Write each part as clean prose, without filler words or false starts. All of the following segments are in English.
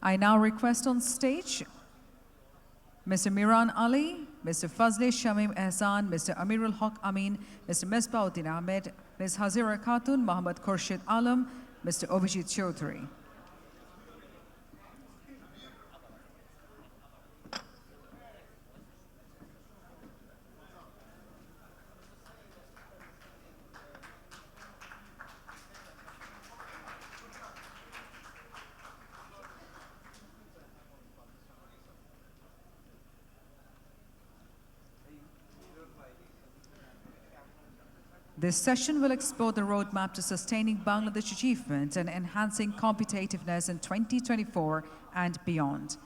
I now request on stage Mr. Miran Ali, Mr. Fazle Shamim Ehsan, Mr. Amirul Haq Amin, Mr. Mesbauddin Ahmed, Ms. Hazira Khatun, Mohammad Khurshid Alam, Mr. Obijit Chaudhary. This session will explore the roadmap to sustaining Bangladesh achievement and enhancing competitiveness in 2024 and beyond.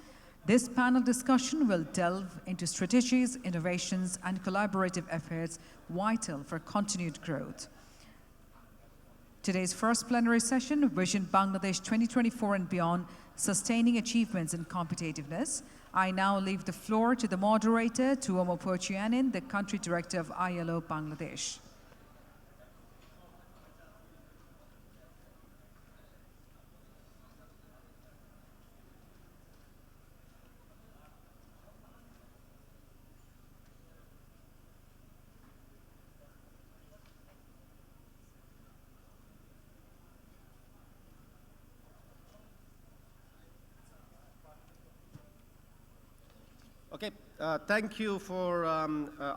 This panel discussion will delve into strategies, innovations, and collaborative efforts vital for continued growth. Today's first plenary session, Vision Bangladesh 2024 and Beyond, Sustaining Achievements and Competitiveness. I now leave the floor to the moderator, Tuomo Pochianin, the Country Director of ILO Bangladesh. Okay, thank you for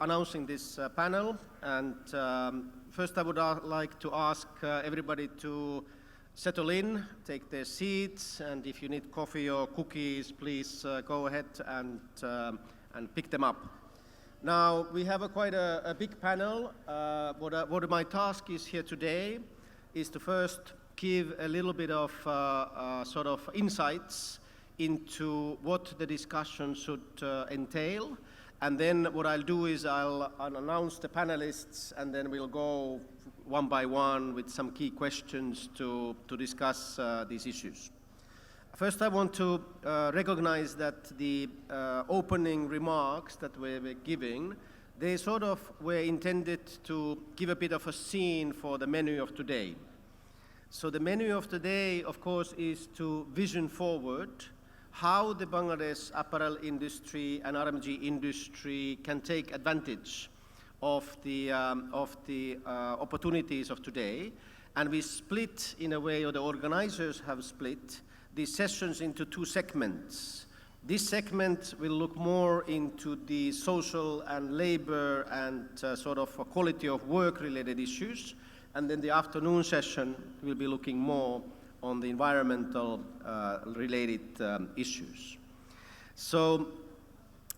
announcing this panel. And first I would like to ask everybody to settle in, take their seats, and if you need coffee or cookies, please go ahead and pick them up. Now, we have quite a big panel. What my task is here today is to first give a little bit of sort of insights into what the discussion should entail. And then what I'll do is I'll announce the panelists, and then we'll go one by one with some key questions to discuss these issues. First, I want to recognize that the opening remarks that we were giving, they sort of were intended to give a bit of a scene for the menu of today. So the menu of today, of course, is to vision forward how the Bangladesh apparel industry and RMG industry can take advantage of the opportunities of today. And we split in a way, or the organizers have split these sessions into two segments. This segment will look more into the social and labor and sort of quality of work related issues. And then the afternoon session will be looking more on the environmental related issues. So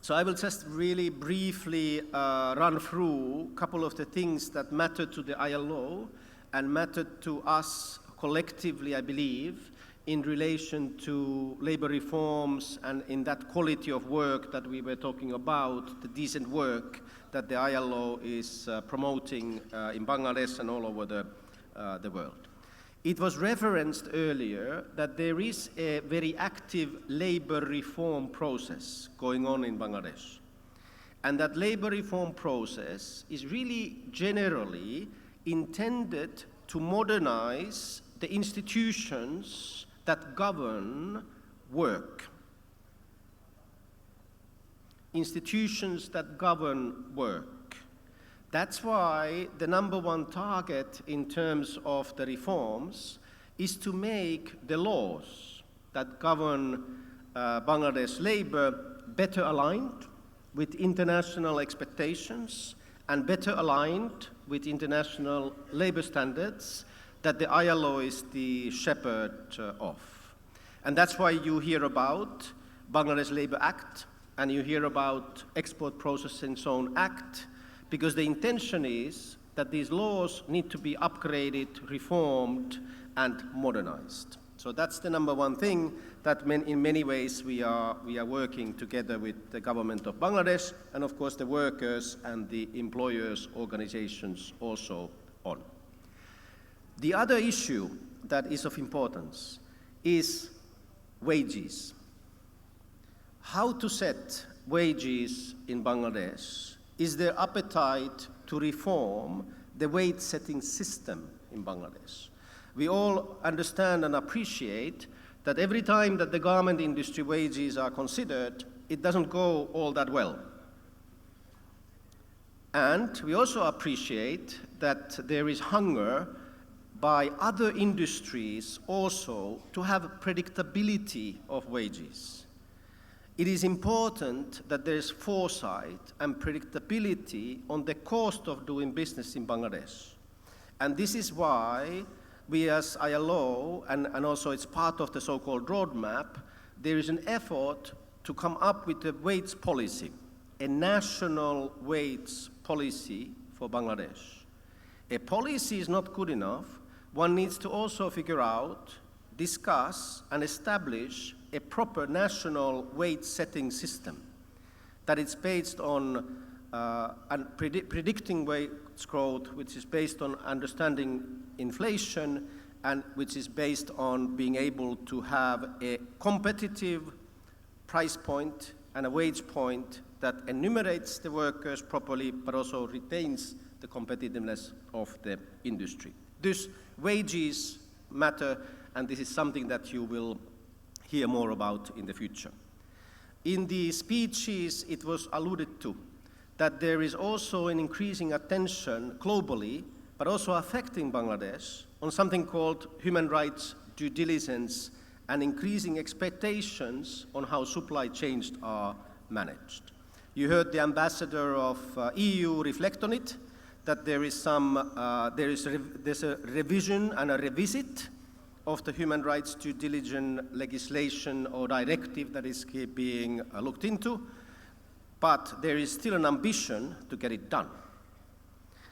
I will just really briefly run through a couple of the things that matter to the ILO and matter to us collectively, I believe, in relation to labor reforms and in that quality of work that we were talking about, the decent work that the ILO is promoting in Bangladesh and all over the world. It was referenced earlier that there is a very active labor reform process going on in Bangladesh. And that labor reform process is really generally intended to modernize the institutions that govern work. Institutions that govern work. That's why the number one target in terms of the reforms is to make the laws that govern Bangladesh labor better aligned with international expectations and better aligned with international labor standards that the ILO is the shepherd of. And that's why you hear about Bangladesh Labor Act and you hear about Export Processing Zone Act, because the intention is that these laws need to be upgraded, reformed, and modernized. So that's the number one thing that in many ways we are working together with the government of Bangladesh and of course the workers and the employers' organizations also on. The other issue that is of importance is wages. How to set wages in Bangladesh? Is there appetite to reform the wage-setting system in Bangladesh? We all understand and appreciate that every time that the garment industry wages are considered, it doesn't go all that well. And we also appreciate that there is hunger by other industries also to have predictability of wages. It is important that there is foresight and predictability on the cost of doing business in Bangladesh. And this is why we as ILO, and also it's part of the so-called roadmap, there is an effort to come up with a wage policy, a national wage policy for Bangladesh. A policy is not good enough. One needs to also figure out, discuss, and establish a proper national wage setting system that is based on predicting wage growth, which is based on understanding inflation, and which is based on being able to have a competitive price point and a wage point that enumerates the workers properly, but also retains the competitiveness of the industry. Thus, wages matter, and this is something that you will hear more about in the future. In the speeches, it was alluded to that there is also an increasing attention globally, but also affecting Bangladesh, on something called human rights due diligence and increasing expectations on how supply chains are managed. You heard the ambassador of EU reflect on it, that there is there's a revision and a revisit of the human rights due diligence legislation or directive that is being looked into, but there is still an ambition to get it done.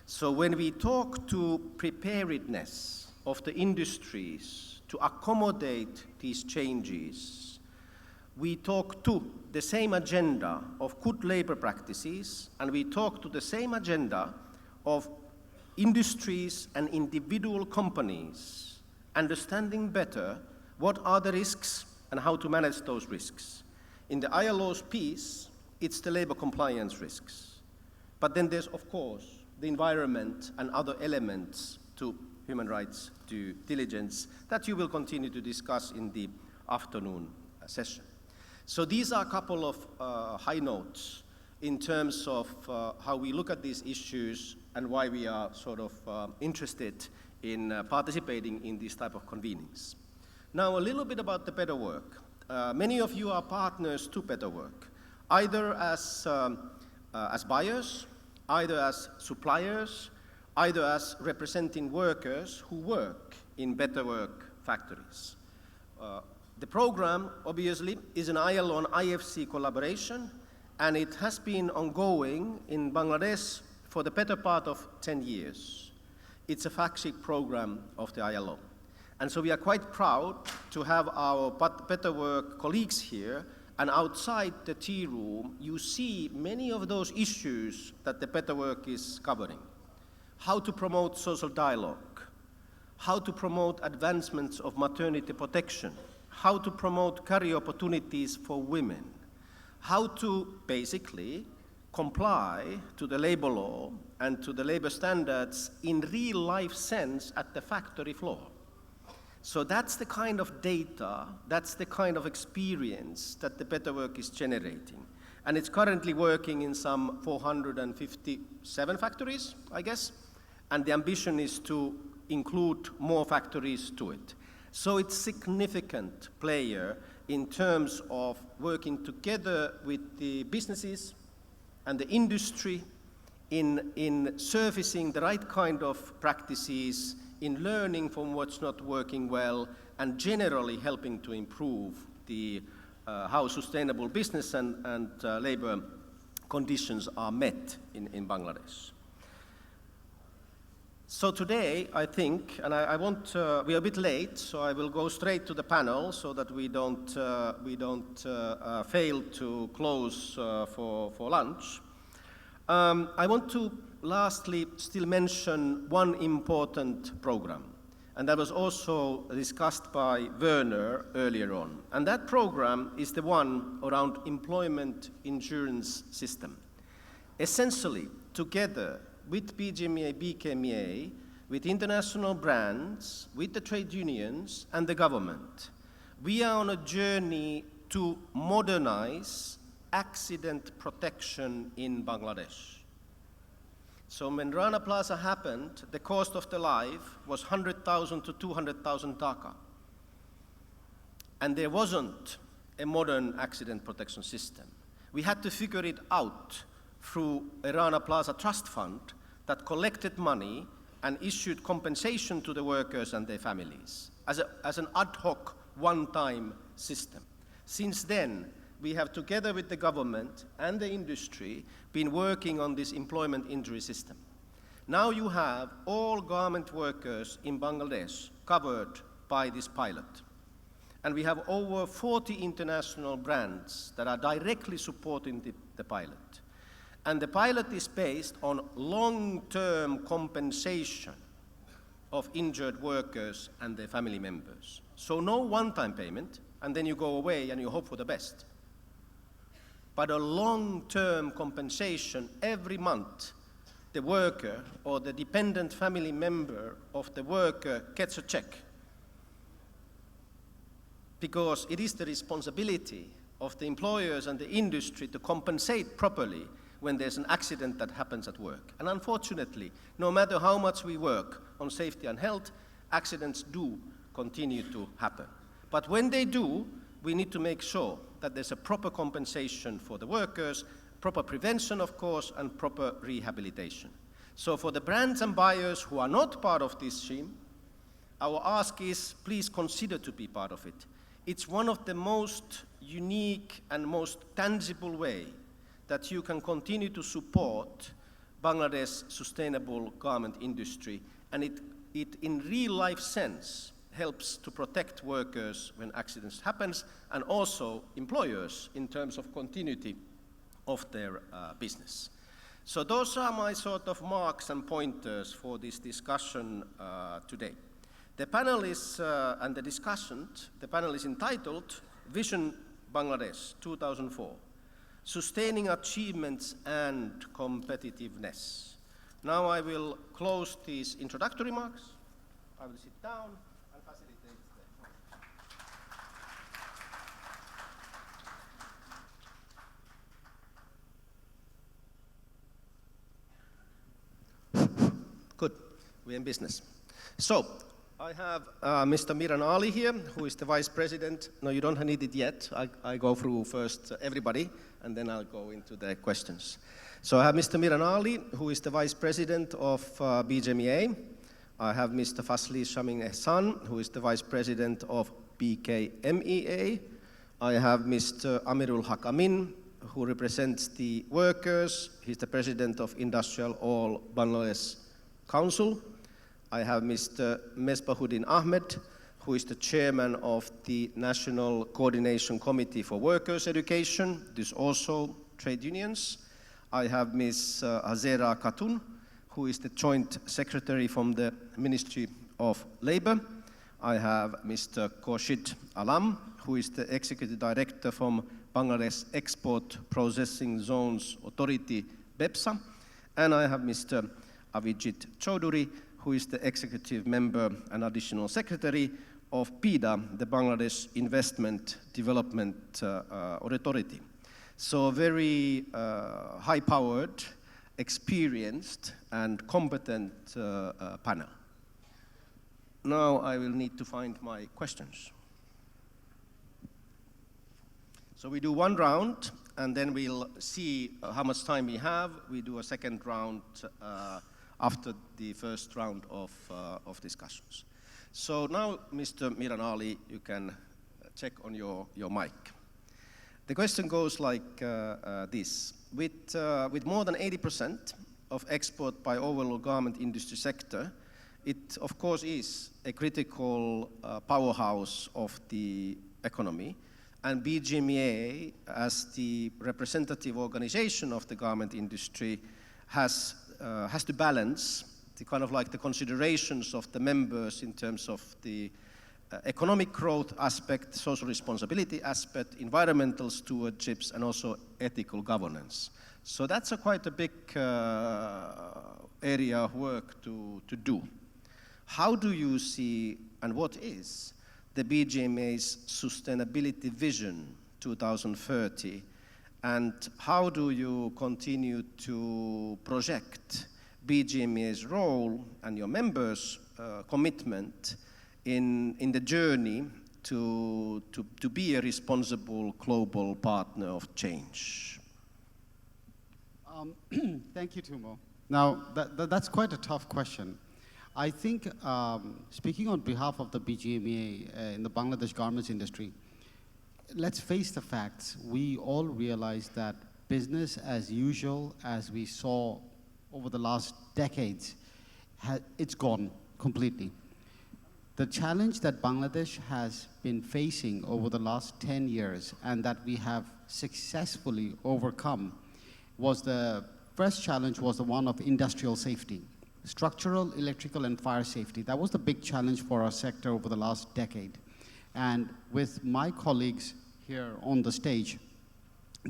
So when we talk to preparedness of the industries to accommodate these changes, we talk to the same agenda of good labor practices, and we talk to the same agenda of industries and individual companies understanding better what are the risks and how to manage those risks. In the ILO's piece, it's the labor compliance risks. But then there's, of course, the environment and other elements to human rights due diligence that you will continue to discuss in the afternoon session. So these are a couple of high notes in terms of how we look at these issues and why we are sort of interested in participating in this type of convenings. Now, a little bit about the Better Work. Many of you are partners to Better Work, either as buyers, either as suppliers, either as representing workers who work in Better Work factories. The program, obviously, is an ILO and IFC collaboration, and it has been ongoing in Bangladesh for the better part of 10 years. It's a flagship program of the ILO. And so we are quite proud to have our Better Work colleagues here, and outside the tea room, you see many of those issues that the Better Work is covering. How to promote social dialogue, how to promote advancements of maternity protection, how to promote career opportunities for women, how to basically comply to the labor law and to the labor standards in real life sense at the factory floor. So that's the kind of data, that's the kind of experience that the Better Work is generating. And it's currently working in some 457 factories, I guess, and the ambition is to include more factories to it. So it's a significant player in terms of working together with the businesses and the industry in surfacing the right kind of practices, in learning from what's not working well, and generally helping to improve the how sustainable business and labor conditions are met in Bangladesh. So today, I think, and I want, we are a bit late, so I will go straight to the panel so that we don't fail to close for lunch. I want to lastly still mention one important program, and that was also discussed by Werner earlier on. And that program is the one around employment insurance system. Essentially, together with BGMEA, BKMEA, with international brands, with the trade unions and the government, We are on a journey to modernize accident protection in Bangladesh. So when Rana Plaza happened, the cost of the life was 100,000 to 200,000 taka. And there wasn't a modern accident protection system. We had to figure it out through a Rana Plaza trust fund that collected money and issued compensation to the workers and their families as an ad hoc, one-time system. Since then, we have, together with the government and the industry, been working on this employment injury system. Now you have all garment workers in Bangladesh covered by this pilot. And we have over 40 international brands that are directly supporting the pilot. And the pilot is based on long-term compensation of injured workers and their family members. So no one-time payment, and then you go away and you hope for the best. But a long-term compensation every month. The worker or the dependent family member of the worker gets a check. Because it is the responsibility of the employers and the industry to compensate properly when there's an accident that happens at work. And unfortunately, no matter how much we work on safety and health, accidents do continue to happen. But when they do, we need to make sure that there's a proper compensation for the workers, proper prevention, of course, and proper rehabilitation. So for the brands and buyers who are not part of this scheme, our ask is please consider to be part of it. It's one of the most unique and most tangible way that you can continue to support Bangladesh's sustainable garment industry, and it in real life sense helps to protect workers when accidents happen, and also employers in terms of continuity of their business. So those are my sort of marks and pointers for this discussion today. The panel is, and the discussion, the panel is entitled Vision Bangladesh 2004, Sustaining Achievements and Competitiveness. Now I will close these introductory remarks. I will sit down and facilitate the Good, we're in business. So, I have Mr. Miran Ali here, who is the Vice President. No, you don't need it yet. I go through first everybody, and then I'll go into the questions. So I have Mr. Miran Ali, who is the Vice President of BGMEA. I have Mr. Fasli Shaming Ehsan, who is the Vice President of BKMEA. I have Mr. Amirul Haq Amin, who represents the workers. He's the President of Industrial All Bangladesh Council. I have Mr. Mesbahuddin Ahmed, who is the chairman of the National Coordination Committee for Workers' Education. This also trade unions. I have Ms. Hazera Khatun, who is the joint secretary from the Ministry of Labor. I have Mr. Khurshid Alam, who is the executive director from Bangladesh Export Processing Zones Authority, BEPSA. And I have Mr. Avijit Chaudhuri, who is the executive member and additional secretary of PIDA, the Bangladesh Investment Development Authority. So a very high-powered, experienced, and competent panel. Now I will need to find my questions. So we do one round, and then we'll see how much time we have. We do a second round after the first round of discussions. So now, Mr. Miran Ali, you can check on your mic. The question goes like this. With more than 80% of export by overall garment industry sector, it of course is a critical powerhouse of the economy. And BGMEA, as the representative organization of the garment industry, has to balance the kind of like the considerations of the members in terms of the economic growth aspect, social responsibility aspect, environmental stewardships, and also ethical governance. So that's quite a big area of work to do. How do you see, and what is the BGMA's Sustainability Vision 2030, and how do you continue to project BGMA's role and your members' commitment in the journey to be a responsible global partner of change? Thank you, Tumo. Now, that's quite a tough question. I think, speaking on behalf of the BGMA in the Bangladesh garments industry, let's face the facts. We all realize that business as usual, as we saw over the last decades, it's gone completely. The challenge that Bangladesh has been facing over the last 10 years and that we have successfully overcome was the first challenge was the one of industrial safety. Structural, electrical, and fire safety. That was the big challenge for our sector over the last decade. And with my colleagues here on the stage,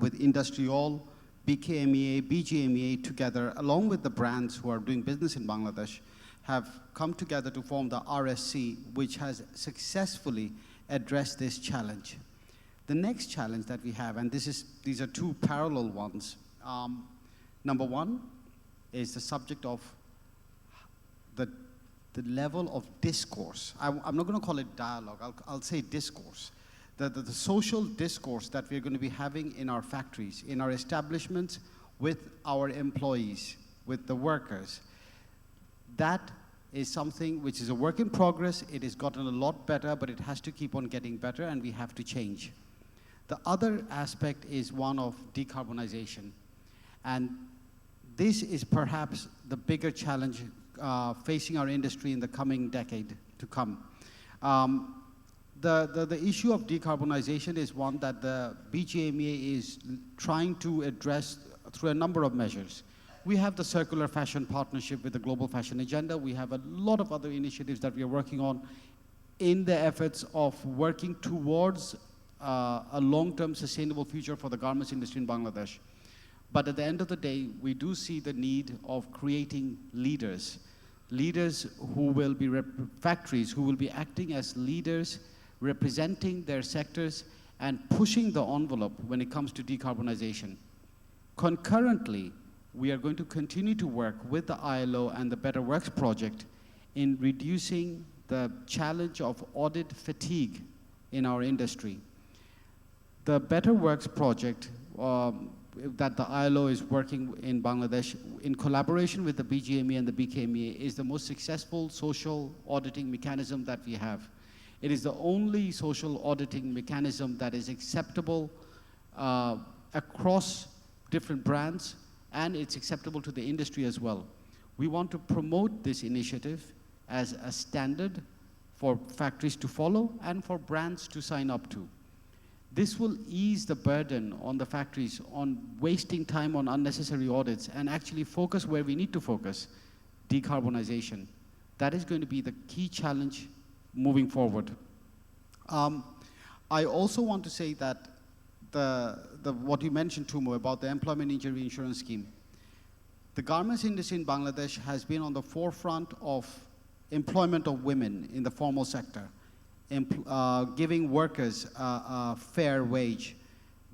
with Industrial, BKMEA, BGMEA together, along with the brands who are doing business in Bangladesh, have come together to form the RSC, which has successfully addressed this challenge. The next challenge that we have, and these are two parallel ones. Number one is the subject of the level of discourse. I'm not going to call it dialogue, I'll say discourse. The social discourse that we're going to be having in our factories, in our establishments, with our employees, with the workers. That is something which is a work in progress. It has gotten a lot better, but it has to keep on getting better, and we have to change. The other aspect is one of decarbonization. And this is perhaps the bigger challenge facing our industry in the coming decade to come. The issue of decarbonization is one that the BGMEA is trying to address through a number of measures. We have the Circular Fashion Partnership with the Global Fashion Agenda. We have a lot of other initiatives that we are working on in the efforts of working towards a long-term sustainable future for the garments industry in Bangladesh. But at the end of the day, we do see the need of creating leaders who will be factories, who will be acting as leaders, representing their sectors and pushing the envelope when it comes to decarbonization. Concurrently, we are going to continue to work with the ILO and the Better Works project in reducing the challenge of audit fatigue in our industry. The Better Works project that the ILO is working in Bangladesh in collaboration with the BGME and the BKME is the most successful social auditing mechanism that we have. It is the only social auditing mechanism that is acceptable across different brands, and it's acceptable to the industry as well. We want to promote this initiative as a standard for factories to follow and for brands to sign up to. This will ease the burden on the factories on wasting time on unnecessary audits and actually focus where we need to focus, decarbonization. That is going to be the key challenge moving forward. I also want to say that what you mentioned, Tumo, about the employment injury insurance scheme. The garments industry in Bangladesh has been on the forefront of employment of women in the formal sector. Giving workers a fair wage,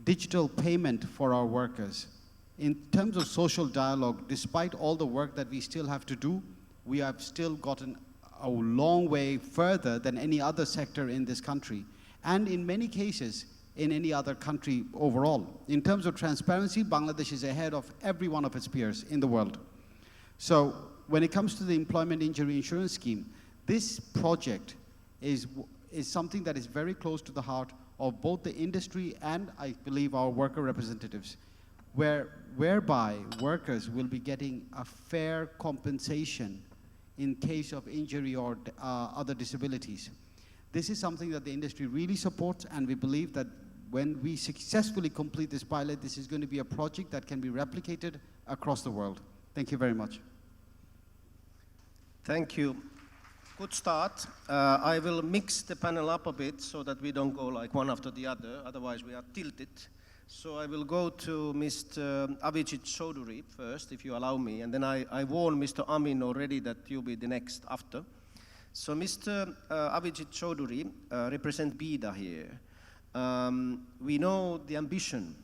digital payment for our workers. In terms of social dialogue, despite all the work that we still have to do, we have still gotten a long way further than any other sector in this country, and in many cases, in any other country overall. In terms of transparency, Bangladesh is ahead of every one of its peers in the world. So when it comes to the employment injury insurance scheme, this project is something that is very close to the heart of both the industry and, I believe, our worker representatives, whereby workers will be getting a fair compensation in case of injury or other disabilities. This is something that the industry really supports, and we believe that when we successfully complete this pilot, this is going to be a project that can be replicated across the world. Thank you very much. Thank you. Good start. I will mix the panel up a bit so that we don't go like one after the other, otherwise we are tilted. So I will go to Mr. Avijit Chaudhuri first, if you allow me, and then I warned Mr. Amin already that you'll be the next after. So Mr. Avijit Chaudhuri represents BIDA here. We know the ambition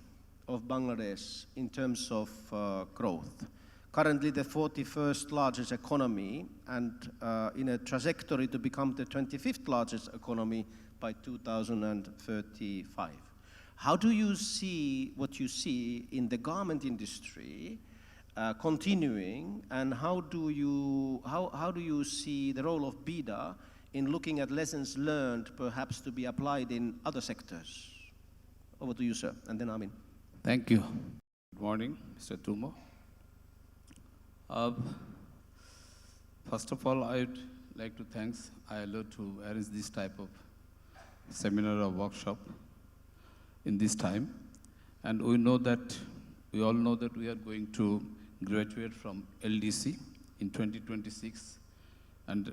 of Bangladesh in terms of growth. Currently the 41st largest economy and in a trajectory to become the 25th largest economy by 2035. How do you see what you see in the garment industry continuing, and how do you see the role of BIDA in looking at lessons learned perhaps to be applied in other sectors? Over to you, sir, and then Amin. Thank you. Good morning, Mr. Tumo. First of all, I'd like to thank ILO to arrange this type of seminar or workshop in this time. And we all know that we are going to graduate from LDC in 2026, and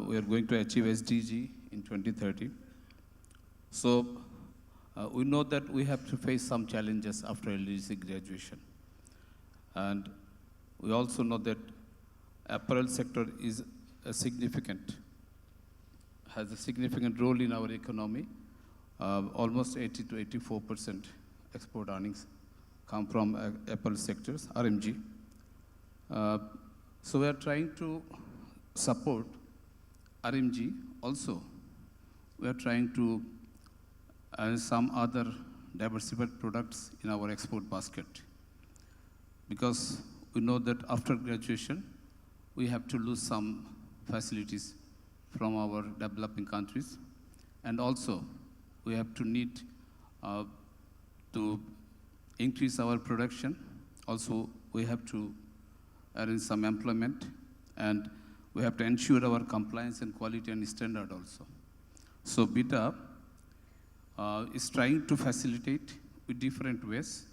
we are going to achieve SDG in 2030. So we know that we have to face some challenges after LDC graduation. And we also know that apparel sector is has a significant role in our economy. Almost 80 to 84% export earnings come from apparel sectors, RMG. So we are trying to support RMG. Also, we are trying to some other diversified products in our export basket, because we know that after graduation, we have to lose some facilities from our developing countries, and also we have to need to increase our production. Also, we have to arrange some employment, and we have to ensure our compliance and quality and standard also. So BIDA is trying to facilitate with different ways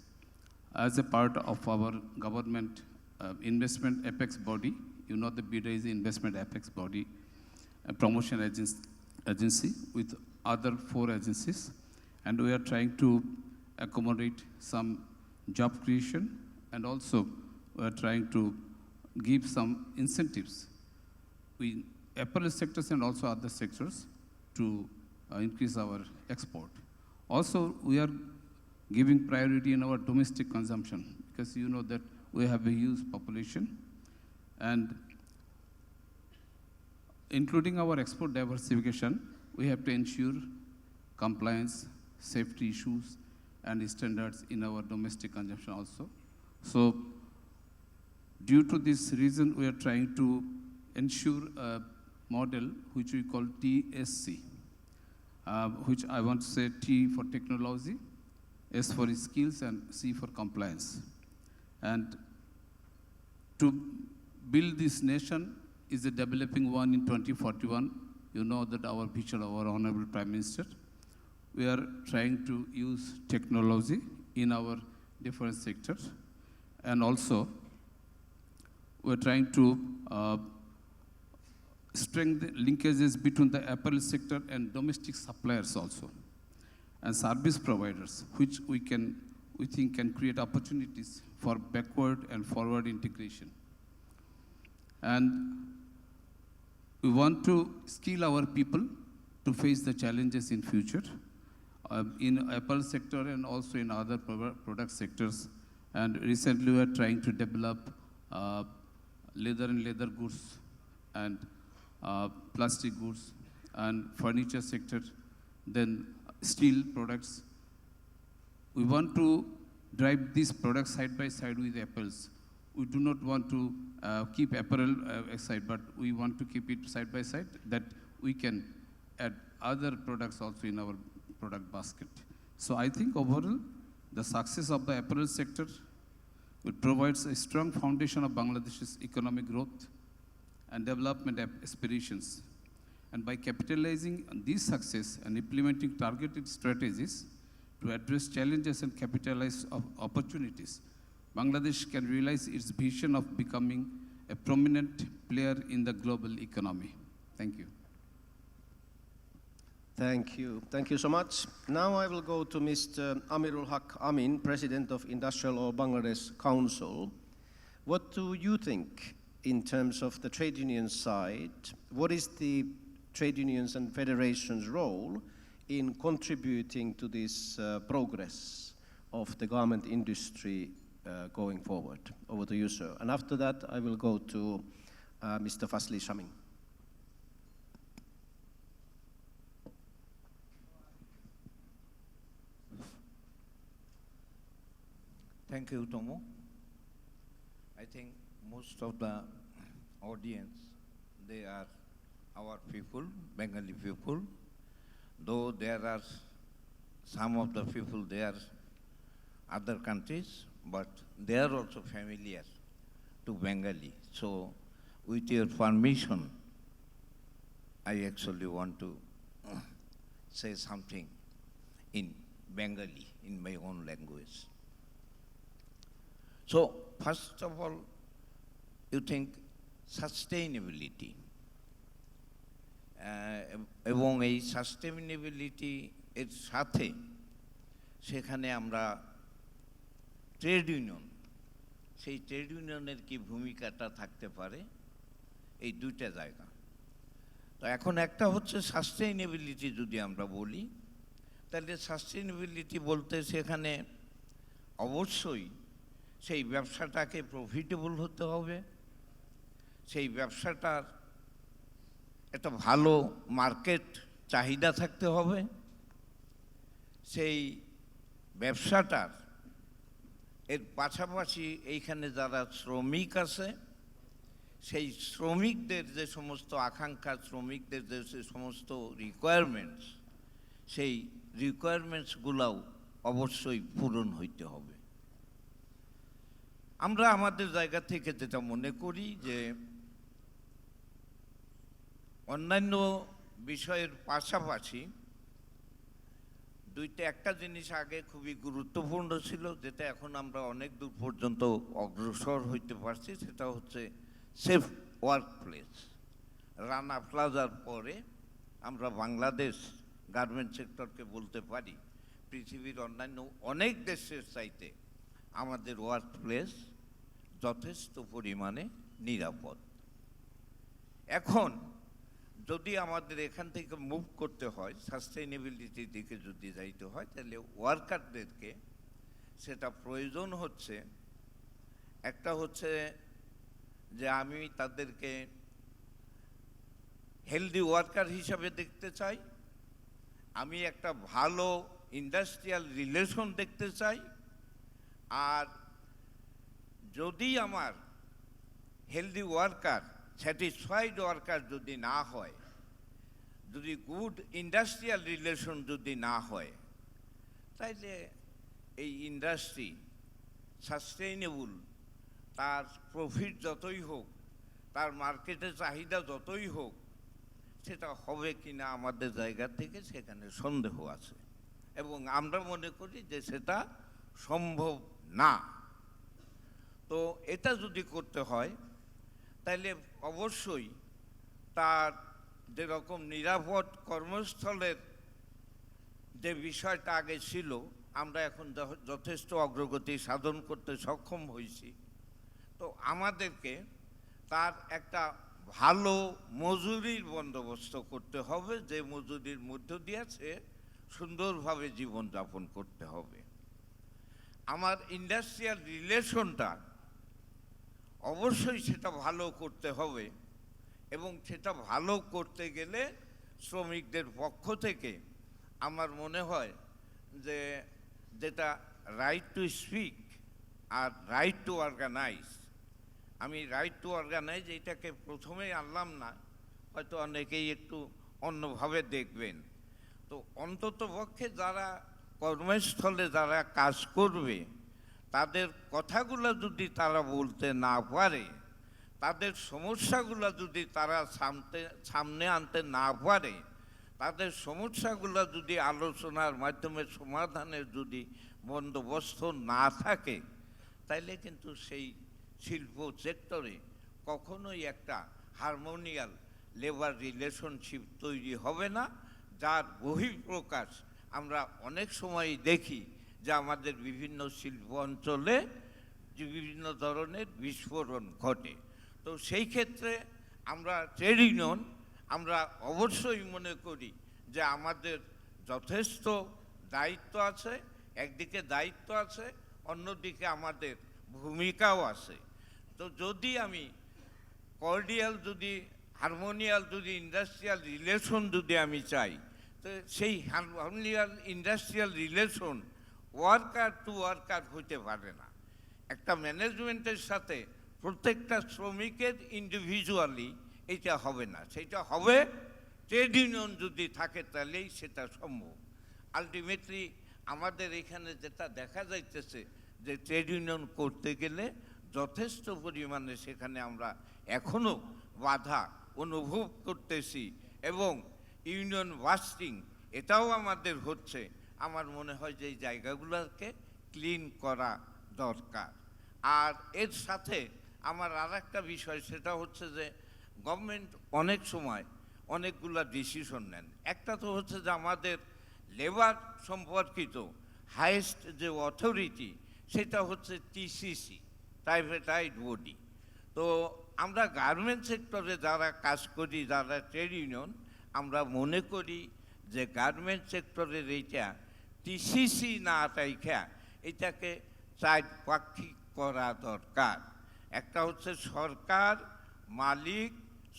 as a part of our government investment apex body. You know, the BIDA is the investment apex body, a promotion agency with other 4 agencies, and we are trying to accommodate some job creation, and also we are trying to give some incentives in apparel sectors and also other sectors to increase our export. Also, we are giving priority in our domestic consumption, because you know that we have a huge population, and including our export diversification, we have to ensure compliance, safety issues, and standards in our domestic consumption also. So due to this reason, we are trying to ensure a model which we call TSC, which I want to say T for technology, S for skills, and C for compliance. And to build this nation is a developing one in 2041. You know that our vision of our Honorable Prime Minister. We are trying to use technology in our different sectors. And also, we're trying to strengthen linkages between the apparel sector and domestic suppliers also, and service providers, which we think can create opportunities for backward and forward integration. And we want to skill our people to face the challenges in future in apparel sector and also in other product sectors. And recently we are trying to develop leather and leather goods and plastic goods and furniture sector, then steel products. We want to drive these products side by side with apparels. We do not want to keep apparel aside, but we want to keep it side by side, that we can add other products also in our product basket. So I think overall, the success of the apparel sector provides a strong foundation of Bangladesh's economic growth and development aspirations. And by capitalizing on this success and implementing targeted strategies to address challenges and capitalize on opportunities, Bangladesh can realize its vision of becoming a prominent player in the global economy. Thank you. Thank you. Thank you so much. Now I will go to Mr. Amirul Haq Amin, President of Industrial Law Bangladesh Council. What do you think in terms of the trade union side, what is the trade unions and federations' role in contributing to this progress of the garment industry going forward? Over to you, sir. And after that, I will go to Mr. Fasli Shaming. Thank you, Tomo. I think most of the audience, they are our people, Bengali people, though there are some of the people, they are other countries, but they are also familiar to Bengali. So with your permission, I actually want to say something in Bengali, in my own language. So first of all, you think sustainability. এবং এই sustainability এর সাথে সেখানে আমরা trade union, সেই trade ইউনিয়নের কি ভূমিকাটা থাকতে পারে, এই দুইটা জায়গা। তো এখন একটা হচ্ছে সাস্টেইনেবিলিটি, যদি আমরা বলি তাহলে সাস্টেইনেবিলিটি বলতে সেখানে অবশ্যই সেই ব্যবসাটাকে প্রফিটেবল হতে হবে, সেই ব্যবসাটার একটা ভালো মার্কেট চাহিদা থাকতে হবে, সেই ব্যবসাটার এর পাশাপাশি এইখানে যারা শ্রমিক আছে সেই শ্রমিকদের যে সমস্ত আকাঙ্ক্ষা, শ্রমিকদের যে সমস্ত রিকোয়ারমেন্টস, সেই রিকোয়ারমেন্টসগুলোও অবশ্যই পূরণ হইতে হবে। আমরা আমাদের জায়গা থেকে যেটা মনে করি যে অন্যান্য বিষয়ের পাশাপাশি একটা জিনিস আগে খুবই গুরুত্বপূর্ণ ছিল, যেটা এখন আমরা অনেক দূর পর্যন্ত অগ্রসর হইতে পারছি, সেটা হচ্ছে সেফ ওয়ার্ক প্লেস। রানা প্লাজার পরে আমরা বাংলাদেশ গার্মেন্ট সেক্টরকে বলতে পারি পৃথিবীর অন্যান্য অনেক দেশের চাইতে আমাদের ওয়ার্ক প্লেস যথেষ্ট পরিমাণে নিরাপদ। এখন যদি আমাদের এখান থেকে মুভ করতে হয়, সাস্টেইনেবিলিটির দিকে যদি যাইতে হয়, তাহলে ওয়ার্কারদেরকে সেটা প্রয়োজন হচ্ছে, একটা হচ্ছে যে আমি তাদেরকে হেলদি ওয়ার্কার হিসাবে দেখতে চাই, আমি একটা ভালো ইন্ডাস্ট্রিয়াল রিলেশন দেখতে চাই, আর যদি আমার হেলদি ওয়ার্কার, স্যাটিসফাইড ওয়ার্কার যদি না হয়, যদি গুড ইন্ডাস্ট্রিয়াল রিলেশন যদি না হয়, তাইলে এই ইন্ডাস্ট্রি সাস্টেইনেবল, তার প্রফিট যতই হোক, তার মার্কেটে চাহিদা যতই হোক, সেটা হবে কিনা আমাদের জায়গা থেকে সেখানে সন্দেহ আছে, এবং আমরা মনে করি যে সেটা সম্ভব না। তো এটা যদি করতে হয় তাহলে অবশ্যই তার যেরকম নিরাপদ কর্মস্থলের যে বিষয়টা আগে ছিল, আমরা এখন যথেষ্ট অগ্রগতি সাধন করতে সক্ষম হয়েছি। তো আমাদেরকে তার একটা ভালো মজুরির বন্দোবস্ত করতে হবে, যে মজুরির মধ্য দিয়ে সে সুন্দরভাবে জীবনযাপন করতে হবে। আমার ইন্ডাস্ট্রিয়াল রিলেশনটা অবশ্যই সেটা ভালো করতে হবে, এবং সেটা ভালো করতে গেলে শ্রমিকদের পক্ষ থেকে আমার মনে হয় যে যেটা রাইট টু স্পিক আর রাইট টু অর্গানাইজ, আমি রাইট টু অর্গানাইজ এইটাকে প্রথমেই আনলাম না, হয়তো অনেকেই একটু অন্যভাবে দেখবেন। তো অন্তত পক্ষে যারা কর্মস্থলে যারা কাজ করবে, তাদের কথাগুলো যদি তারা বলতে না পারে, তাদের সমস্যাগুলো যদি তারা সামনে আনতে না পারে, তাদের সমস্যাগুলো যদি আলোচনার মাধ্যমে সমাধানের যদি বন্দোবস্ত না থাকে, তাইলে কিন্তু সেই শিল্প সেক্টরে কখনোই একটা হারমোনিয়াল লেবার রিলেশনশিপ তৈরি হবে না, যার বহিঃপ্রকাশ আমরা অনেক সময় দেখি যে আমাদের বিভিন্ন শিল্প অঞ্চলে যে বিভিন্ন ধরনের বিস্ফোরণ ঘটে। তো তো সেই ক্ষেত্রে আমরা ট্রেড ইউনিয়ন আমরা অবশ্যই মনে করি যে আমাদের যথেষ্ট দায়িত্ব আছে, একদিকে দায়িত্ব আছে, অন্যদিকে আমাদের ভূমিকাও আছে। তো যদি আমি কর্ডিয়াল যদি হারমোনিয়াল যদি ইন্ডাস্ট্রিয়াল রিলেশন যদি আমি চাই, তো সেই harmonious industrial relation worker to worker হতে পারে না। একটা ম্যানেজমেন্টের সাথে প্রত্যেকটা শ্রমিকের ইন্ডিভিজুয়ালি এটা হবে না, সেটা হবে ট্রেড ইউনিয়ন যদি থাকে তাহলেই সেটা সম্ভব। আলটিমেটলি আমাদের এখানে যেটা দেখা যাইতেছে যে ট্রেড ইউনিয়ন করতে গেলে যথেষ্ট পরিমাণে সেখানে আমরা এখনও বাধা অনুভব করতেছি এবং ইউনিয়ন বাস্টিং এটাও আমাদের হচ্ছে। আমার মনে হয় যে এই জায়গাগুলোকে ক্লিন করা দরকার। আর এর সাথে আমার আর একটা বিষয়, সেটা হচ্ছে যে গভর্নমেন্ট অনেক সময় অনেকগুলো ডিসিশন নেন। একটা তো হচ্ছে যে আমাদের লেবার সম্পর্কিত হাইয়েস্ট যে অথরিটি সেটা হচ্ছে টিসিসি, প্রাইভেটাইড বডি। তো আমরা গার্মেন্ট সেক্টরে যারা কাজ করি, যারা ট্রেড ইউনিয়ন, আমরা মনে করি যে গার্মেন্ট সেক্টরের এইটা টিসিসি না রাইখা এটাকে চারপাক্ষিক করা দরকার। একটা হচ্ছে সরকার, মালিক,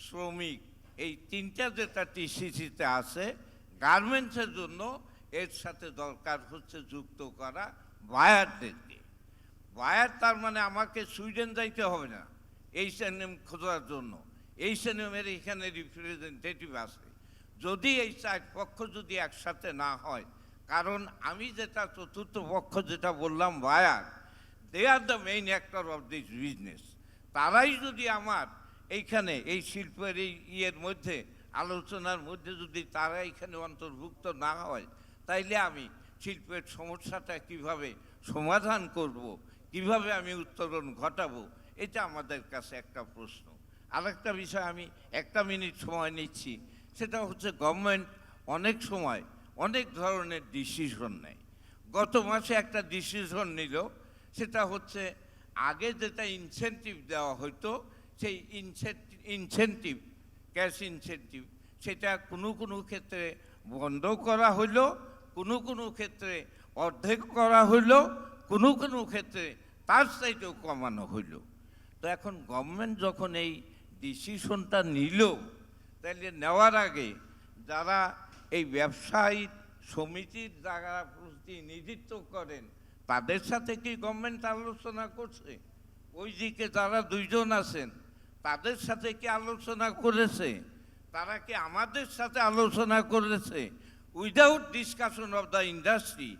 শ্রমিক, এই তিনটা যেটা টিসিসিতে আছে গার্মেন্টসের জন্য, এর সাথে দরকার হচ্ছে যুক্ত করা বায়ারদেরকে। বায়ার তার মানে আমাকে সুইডেন যাইতে হবে না H&M খোঁজার জন্য। H&M-এর এখানে রিপ্রেজেন্টেটিভ আছে। যদি এই চার পক্ষ যদি একসাথে না হয়, কারণ আমি যেটা চতুর্থ পক্ষ যেটা বললাম buyer, they are the main actor of this business. তারাই যদি আমার এইখানে এই শিল্পের এই ইয়ের মধ্যে আলোচনার মধ্যে যদি তারা এখানে অন্তর্ভুক্ত না হয়, তাইলে আমি শিল্পের সমস্যাটা কিভাবে সমাধান করব, কিভাবে আমি উত্তরণ ঘটাবো, এটা আমাদের কাছে একটা প্রশ্ন। আরেকটা বিষয়, আমি একটা মিনিট সময় নিচ্ছি, সেটা হচ্ছে গভর্নমেন্ট অনেক সময় অনেক ধরনের ডিসিশন নেয়। গত মাসে একটা ডিসিশন নিল, সেটা হচ্ছে আগে যেটা ইনসেন্টিভ দেওয়া হতো, সেই ইনসেন্টিভ ক্যাশ ইনসেন্টিভ সেটা কোনো কোনো ক্ষেত্রে বন্ধ করা হইল, কোনো কোনো ক্ষেত্রে অর্ধেক করা হইল, কোনো কোনো ক্ষেত্রে তার চাইতেও কমানো হইল। তো এখন গভর্নমেন্ট যখন এই ডিসিশনটা নিল, তাহলে নেওয়ার আগে যারা এই ব্যবসায়ী সমিতির যারা প্রতিনিধিত্ব করেন, তাদের সাথে কি গভর্নমেন্ট আলোচনা করছে? ওই দিকে যারা দুইজন আছেন তাদের সাথে কি আলোচনা করেছে? তারা কি আমাদের সাথে আলোচনা করেছে? Without discussion of the industry,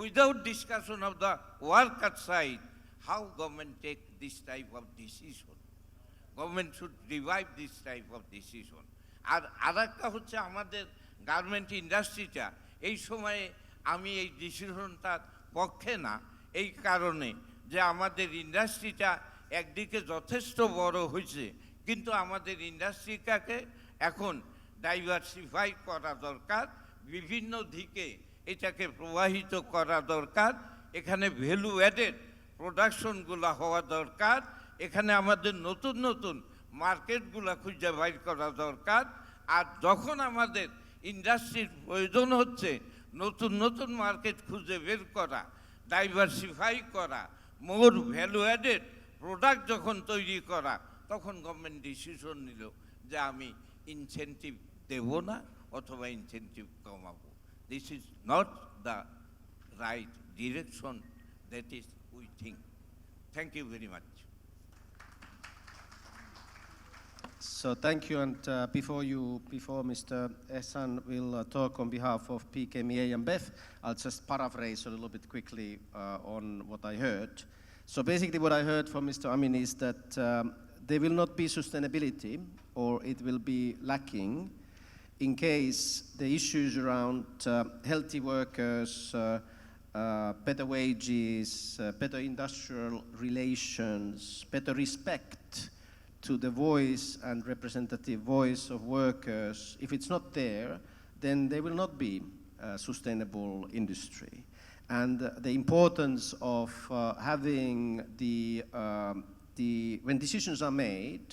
without discussion of the worker side, how government take this type of decision? Government should revive this type of decision. আর একটা হচ্ছে আমাদের গার্মেন্ট ইন্ডাস্ট্রিটা এই সময়ে, আমি এই ডিসিশনটার পক্ষে না এই কারণে যে আমাদের ইন্ডাস্ট্রিটা একদিকে যথেষ্ট বড় হয়েছে, কিন্তু আমাদের ইন্ডাস্ট্রিটাকে এখন ডাইভার্সিফাই করা দরকার, বিভিন্ন দিকে এটাকে প্রবাহিত করা দরকার। এখানে ভ্যালু অ্যাডেড প্রোডাকশনগুলো হওয়া দরকার, এখানে আমাদের নতুন নতুন মার্কেটগুলো খুঁজে বাইর করা দরকার। আর যখন আমাদের ইন্ডাস্ট্রির প্রয়োজন হচ্ছে নতুন নতুন মার্কেট খুঁজে বের করা, ডাইভার্সিফাই করা, মোর ভ্যালু অ্যাডেড প্রোডাক্ট যখন তৈরি করা, তখন গভর্নমেন্ট ডিসিশন নিল যে আমি ইনসেন্টিভ দেব না অথবা ইনসেন্টিভ কমাবো। This is not the right direction, that is we think. Thank you very much. So thank you, and before Mr. Ehsan will talk on behalf of PKMEA and BEF, I'll just paraphrase a little bit quickly on what I heard. So basically what I heard from Mr. Amin is that there will not be sustainability, or it will be lacking, in case the issues around healthy workers, better wages, better industrial relations, better respect to the voice and representative voice of workers, if it's not there, then there will not be a sustainable industry. And the importance of having when decisions are made,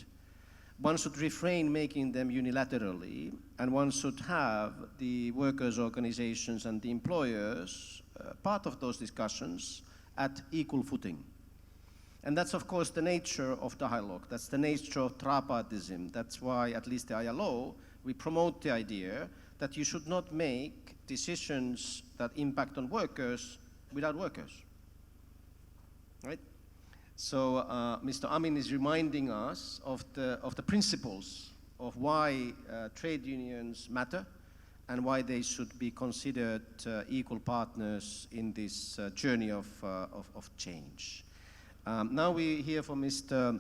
one should refrain making them unilaterally, and one should have the workers' organizations and the employers part of those discussions at equal footing. And that's, of course, the nature of dialogue. That's the nature of tripartism. That's why, at least the ILO, we promote the idea that you should not make decisions that impact on workers without workers, right? So Mr. Amin is reminding us of the principles of why trade unions matter and why they should be considered equal partners in this journey of change. Now we hear from Mr.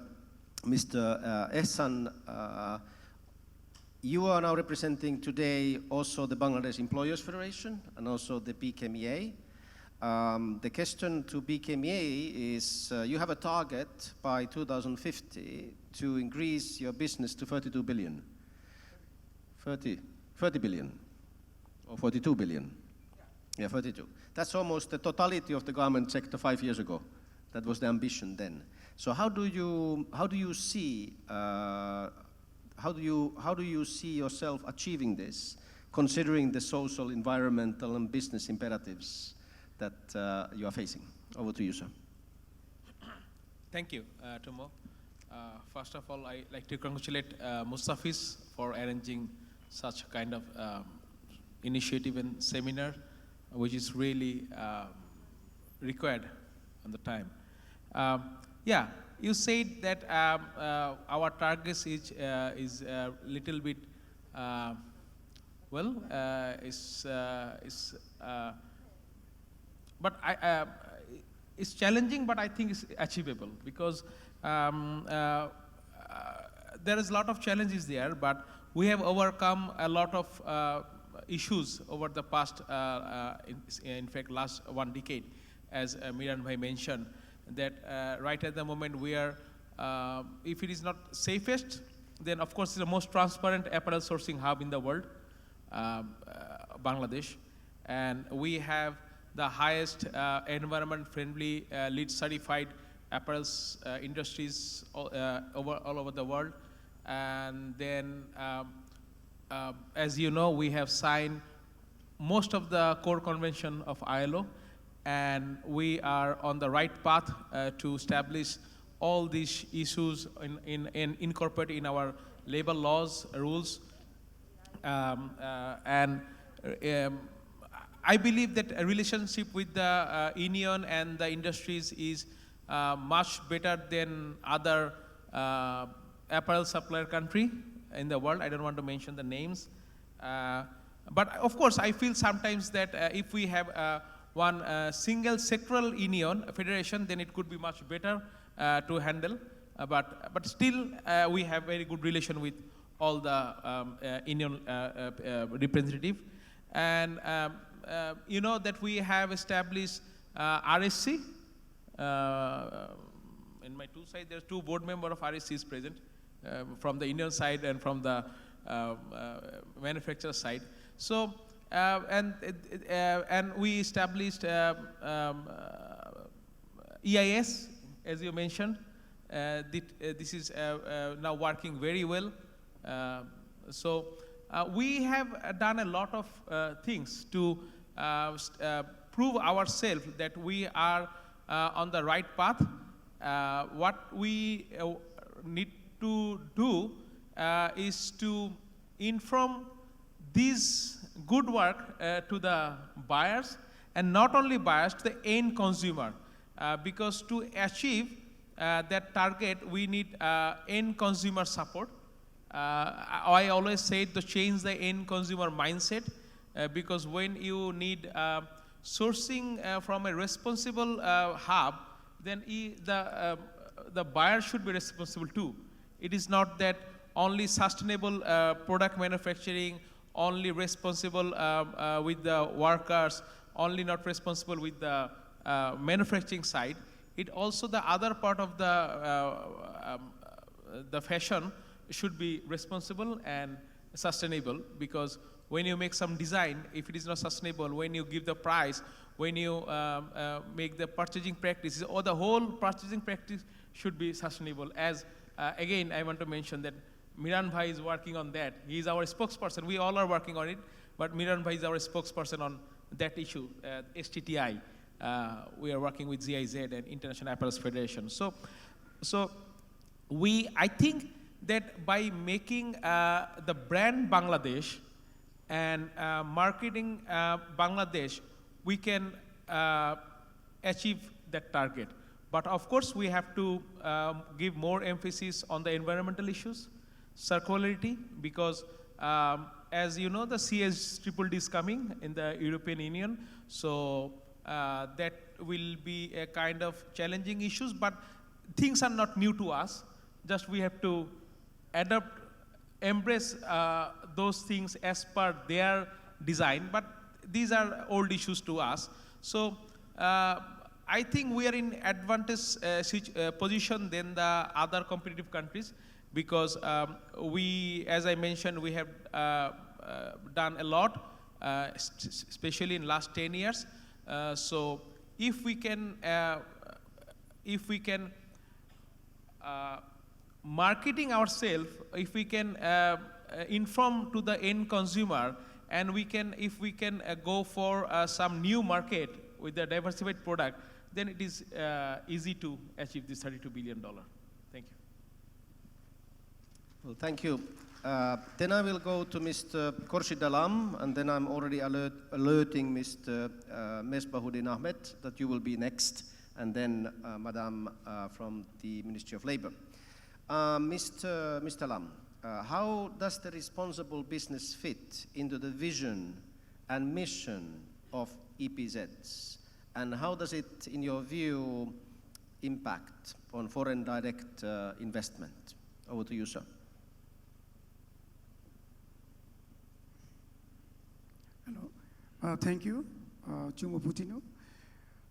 Ehsan. You are now representing today also the Bangladesh Employers Federation and also the BKMEA. The question to BKMEA is, you have a target by 2050 to increase your business to 32 billion. 30 billion or 42 billion. Yeah, 32. That's almost the totality of the garment sector 5 years ago. That was the ambition then. So how do you see yourself achieving this, considering the social, environmental, and business imperatives that you are facing? Over to you, sir. Thank you, Tomo. First of all, I'd like to congratulate Mustafis for arranging such kind of initiative and seminar, which is really required on the time. Yeah, you said that our target is a little bit, but it's challenging, but I think it's achievable because there is a lot of challenges there, but we have overcome a lot of issues over the past, in fact, last 1 decade, as Miran Bhai mentioned, that right at the moment we are, if it is not safest, then of course it's the most transparent apparel sourcing hub in the world, Bangladesh, and we have the highest environment-friendly LEED certified apparel industries all over the world. And then, as you know, we have signed most of the core convention of ILO, and we are on the right path to establish all these issues in incorporate in our labor laws, rules, and I believe that a relationship with the union and the industries is much better than other apparel supplier country in the world. I don't want to mention the names. But of course, I feel sometimes that if we have one single sectoral union, federation, then it could be much better to handle. But still, we have very good relation with all the union representative. And you know that we have established RSC. In my two sides, there's 2 board members of RSCs present, from the union side and from the manufacturer side. So, and we established EIS, as you mentioned. This is now working very well. So we have done a lot of things to prove ourselves that we are on the right path. What we need to do is to inform this good work to the buyers, and not only buyers, to the end consumer. Because to achieve that target, we need end consumer support. I always say to change the end consumer mindset, because when you need sourcing from a responsible hub, then the buyer should be responsible too. It is not that only sustainable product manufacturing, only responsible with the workers, only not responsible with the manufacturing side. It also the other part of the fashion should be responsible and sustainable, because when you make some design, if it is not sustainable, when you give the price, when you make the purchasing practices, or the whole purchasing practice should be sustainable. As again, I want to mention that Miran Bhai is working on that. He is our spokesperson. We all are working on it, but Miran Bhai is our spokesperson on that issue, STTI. We are working with GIZ and International Apparel Federation. So I think that by making the brand Bangladesh and marketing Bangladesh, we can achieve that target. But of course, we have to give more emphasis on the environmental issues, circularity, because as you know, the CSDDD is coming in the European Union, so that will be a kind of challenging issues, but things are not new to us. Just we have to adapt, embrace those things as per their design, but these are old issues to us. So I think we are in advantage position than the other competitive countries, because we, as I mentioned, we have done a lot, especially in last 10 years. So if we can marketing ourselves, if we can inform to the end consumer, and if we can go for some new market with a diversified product, then it is easy to achieve this $32 billion. Thank you. Well, thank you. Then I will go to Mr. Khurshid Alam, and then I'm already alerting Mr. Mesbahuddin Ahmed that you will be next, and then Madam from the Ministry of Labour. Mr. Alam, how does the responsible business fit into the vision and mission of EPZs? And how does it, in your view, impact on foreign direct investment? Over to you, sir. Hello. Thank you, Chumo Putino,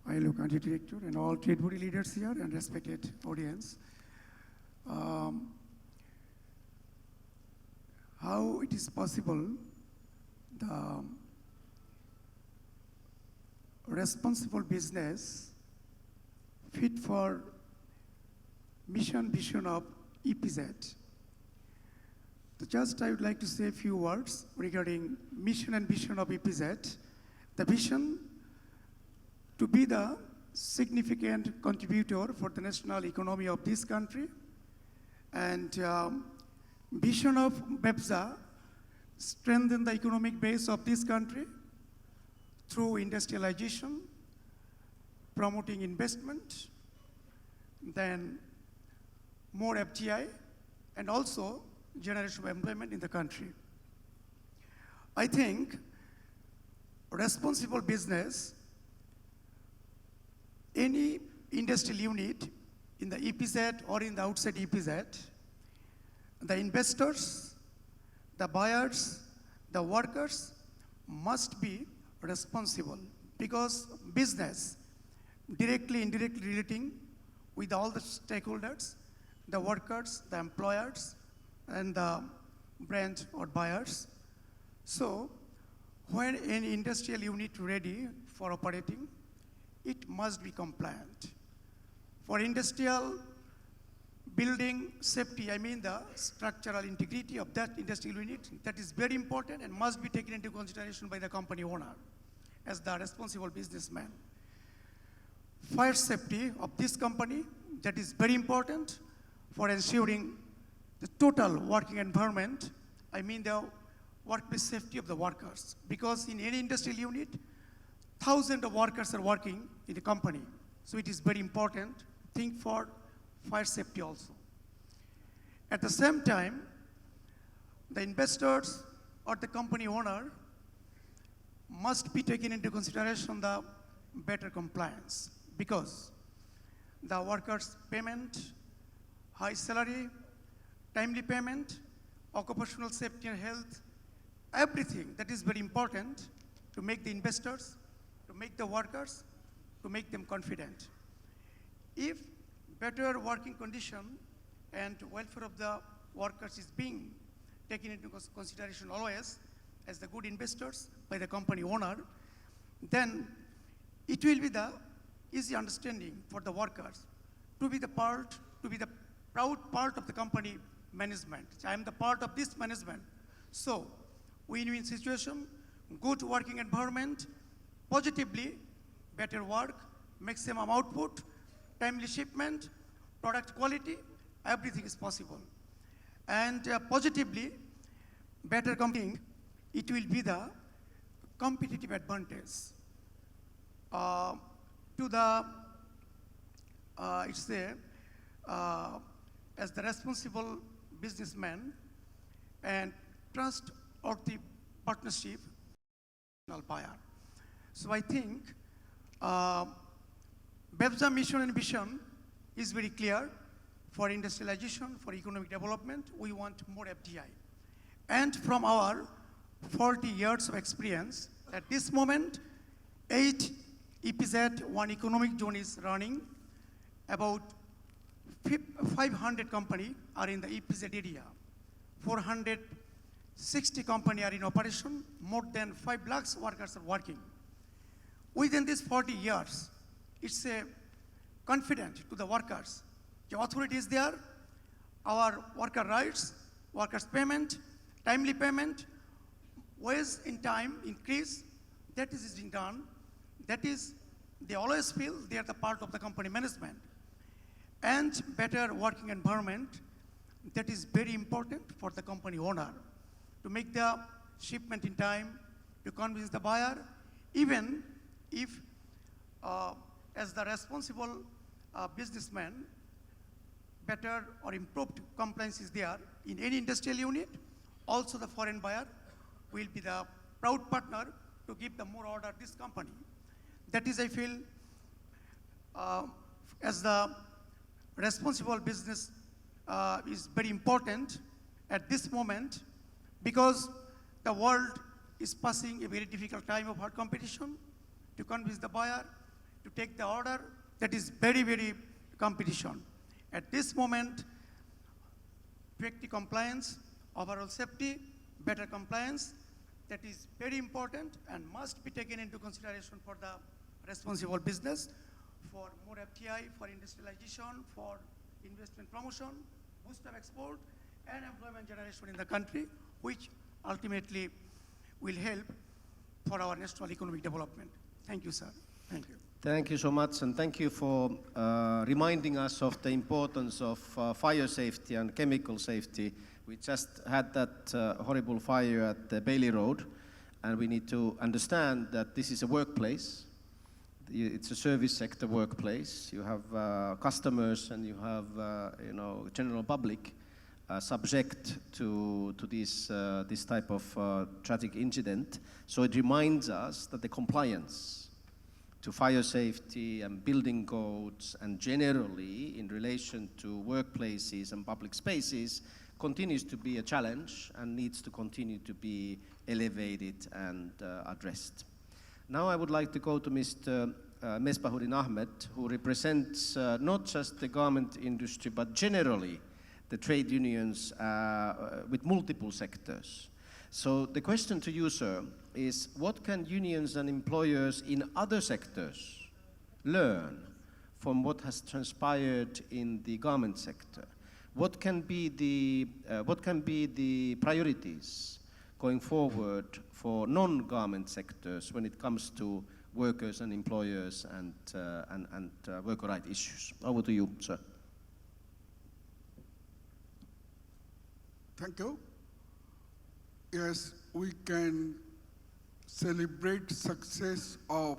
ILO Country Director, and all trade body leaders here and respected audience. How it is possible the responsible business fit for mission vision of EPZ? So just I would like to say a few words regarding mission and vision of EPZ. The vision to be the significant contributor for the national economy of this country, and vision of BEPSA, strengthen the economic base of this country through industrialization, promoting investment, then more FGI, and also generation of employment in the country. I think responsible business, any industrial unit in the EPZ or in the outside EPZ, the investors, the buyers, the workers must be responsible, because business directly, indirectly relating with all the stakeholders, the workers, the employers, and the brand or buyers. So when any industrial unit ready for operating, it must be compliant. For industrial building safety, I mean the structural integrity of that industrial unit, that is very important and must be taken into consideration by the company owner as the responsible businessman. Fire safety of this company, that is very important for ensuring the total working environment, I mean the workplace safety of the workers. Because in any industrial unit, thousands of workers are working in the company. So it is very important to think for fire safety also. At the same time, the investors or the company owner must be taken into consideration the better compliance, because the workers' payment, high salary, timely payment, occupational safety and health, everything that is very important to make the investors, to make the workers, to make them confident. If better working condition and welfare of the workers is being taken into consideration always as the good investors by the company owner, then it will be the easy understanding for the workers to be the proud part of the company management. I am the part of this management. So, win-win situation, good working environment, positively, better work, maximum output, timely shipment, product quality, everything is possible. And positively, better competing, it will be the competitive advantage. To the, as the responsible businessman and trustworthy partnership, buyer. So I think BEPSA mission and vision is very clear for industrialization, for economic development. We want more FDI. And from our 40 years of experience, at this moment, 8 EPZ, 1 economic zone is running. About 500 companies are in the EPZ area. 460 companies are in operation. More than 5 lakhs workers are working. Within these 40 years, it's a confident to the workers. The authority is there, our worker rights, workers' payment, timely payment, wage in time increase, that is being done. That is, they always feel they are the part of the company management. And better working environment, that is very important for the company owner to make the shipment in time, to convince the buyer, even if as the responsible businessman, better or improved compliance is there in any industrial unit, also the foreign buyer will be the proud partner to give the more order this company. That is, I feel, as the responsible business is very important at this moment, because the world is passing a very difficult time of hard competition. To convince the buyer to take the order, that is very, very competition. At this moment, effective compliance, overall safety, better compliance, that is very important and must be taken into consideration for the responsible business, for more FTI, for industrialization, for investment promotion, boost of export, and employment generation in the country, which ultimately will help for our national economic development. Thank you, sir. Thank you. Thank you so much, and thank you for reminding us of the importance of fire safety and chemical safety. We just had that horrible fire at the Bailey Road, and we need to understand that this is a workplace. It's a service sector workplace. You have customers and you have general public subject to this type of tragic incident. So it reminds us that the compliance to fire safety and building codes and generally in relation to workplaces and public spaces continues to be a challenge and needs to continue to be elevated and addressed. Now I would like to go to Mr. Mesbahuddin Ahmed, who represents not just the garment industry, but generally the trade unions with multiple sectors. So the question to you, sir, is what can unions and employers in other sectors learn from what has transpired in the garment sector? What can be the priorities going forward for non-garment sectors when it comes to workers and employers and worker right issues? Over to you, sir. Thank you. Yes, we can celebrate success of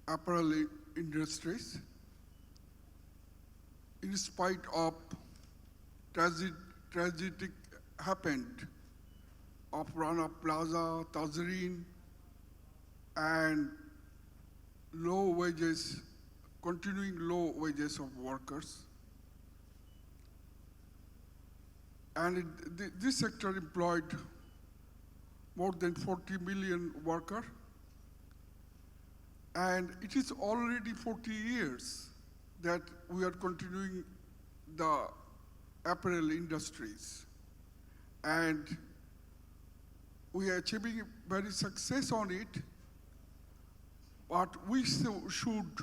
apparel industries in spite of tragic happened of Rana Plaza, Tazreen, and low wages, continuing low wages of workers. And this sector employed more than 40 million workers. And it is already 40 years that we are continuing the apparel industries. And we are achieving very success on it, but we should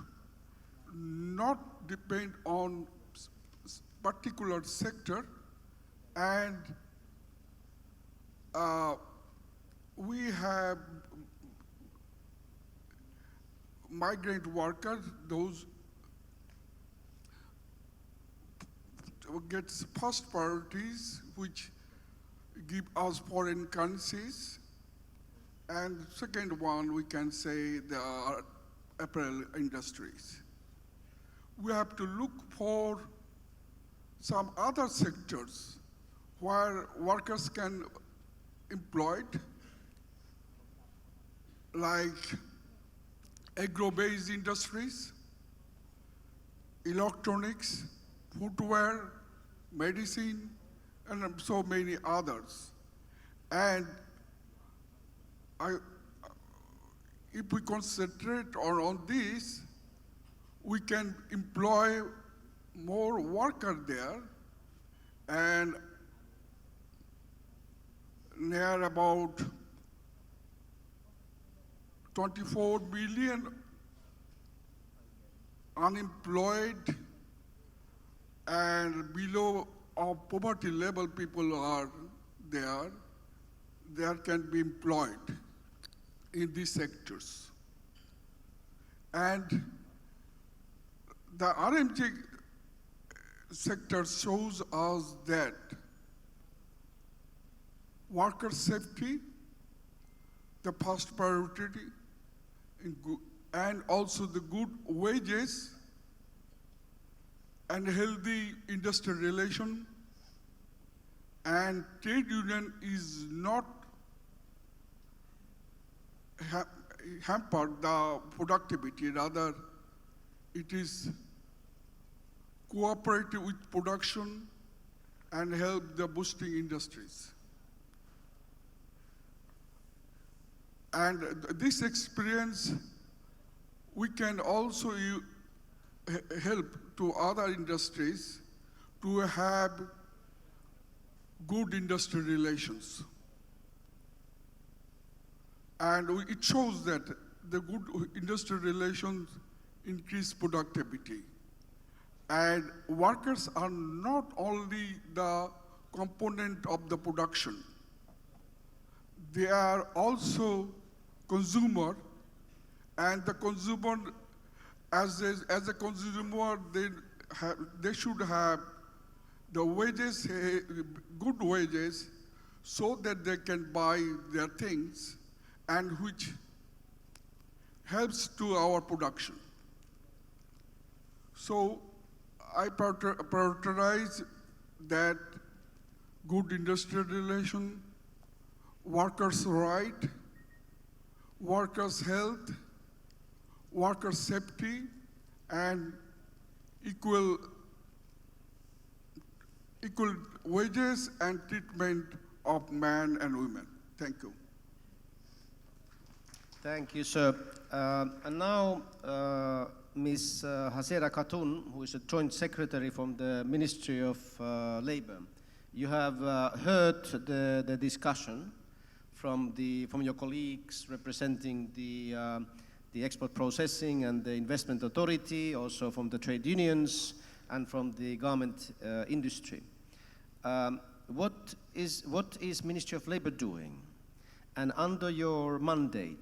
not depend on particular sector, and we have migrant workers, those gets first priorities, which give us foreign currencies. And second one, we can say the apparel industries. We have to look for some other sectors where workers can employed, like agro-based industries, electronics, footwear, medicine, and so many others. And if we concentrate on this, we can employ more workers there, and near about 24 million unemployed and below poverty level people are there. They can be employed in these sectors. And the RMG sector shows us that worker safety, the first priority, and also the good wages and healthy industrial relation, and trade union is not hampered the productivity, rather it is cooperative with production and help the boosting industries. And this experience, we can also help to other industries to have good industrial relations. And it shows that the good industrial relations increase productivity. And workers are not only the component of the production, they are also consumer, and the consumer, as a consumer, they should have the wages, good wages, so that they can buy their things, and which helps to our production. So I prioritize that good industrial relation, workers' right, workers' health, workers' safety, and equal wages and treatment of men and women. Thank you. Thank you, sir. And now, Ms. Hasera Khatun, who is a Joint Secretary from the Ministry of Labor. You have heard the discussion from your colleagues representing the export processing and the investment authority, also from the trade unions and from the garment industry. What is Ministry of Labor doing? And under your mandate,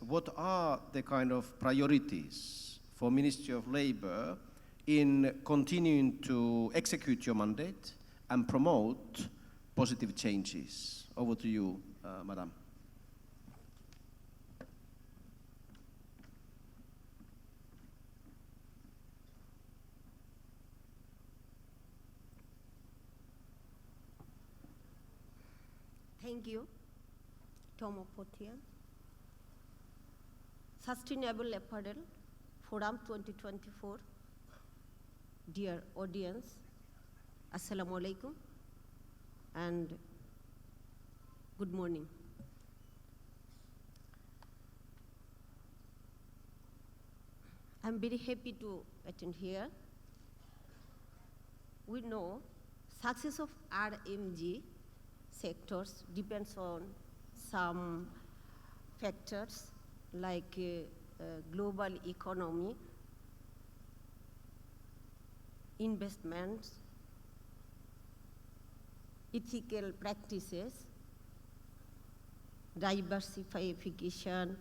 what are the kind of priorities for Ministry of Labor in continuing to execute your mandate and promote positive changes? Over to you, Madam. Thank you, Tomo Potian. Sustainable Apparel Forum 2024. Dear audience, Assalamu alaikum and good morning. I'm very happy to attend here. We know success of RMG sectors depends on some factors like global economy, investments, ethical practices, diversification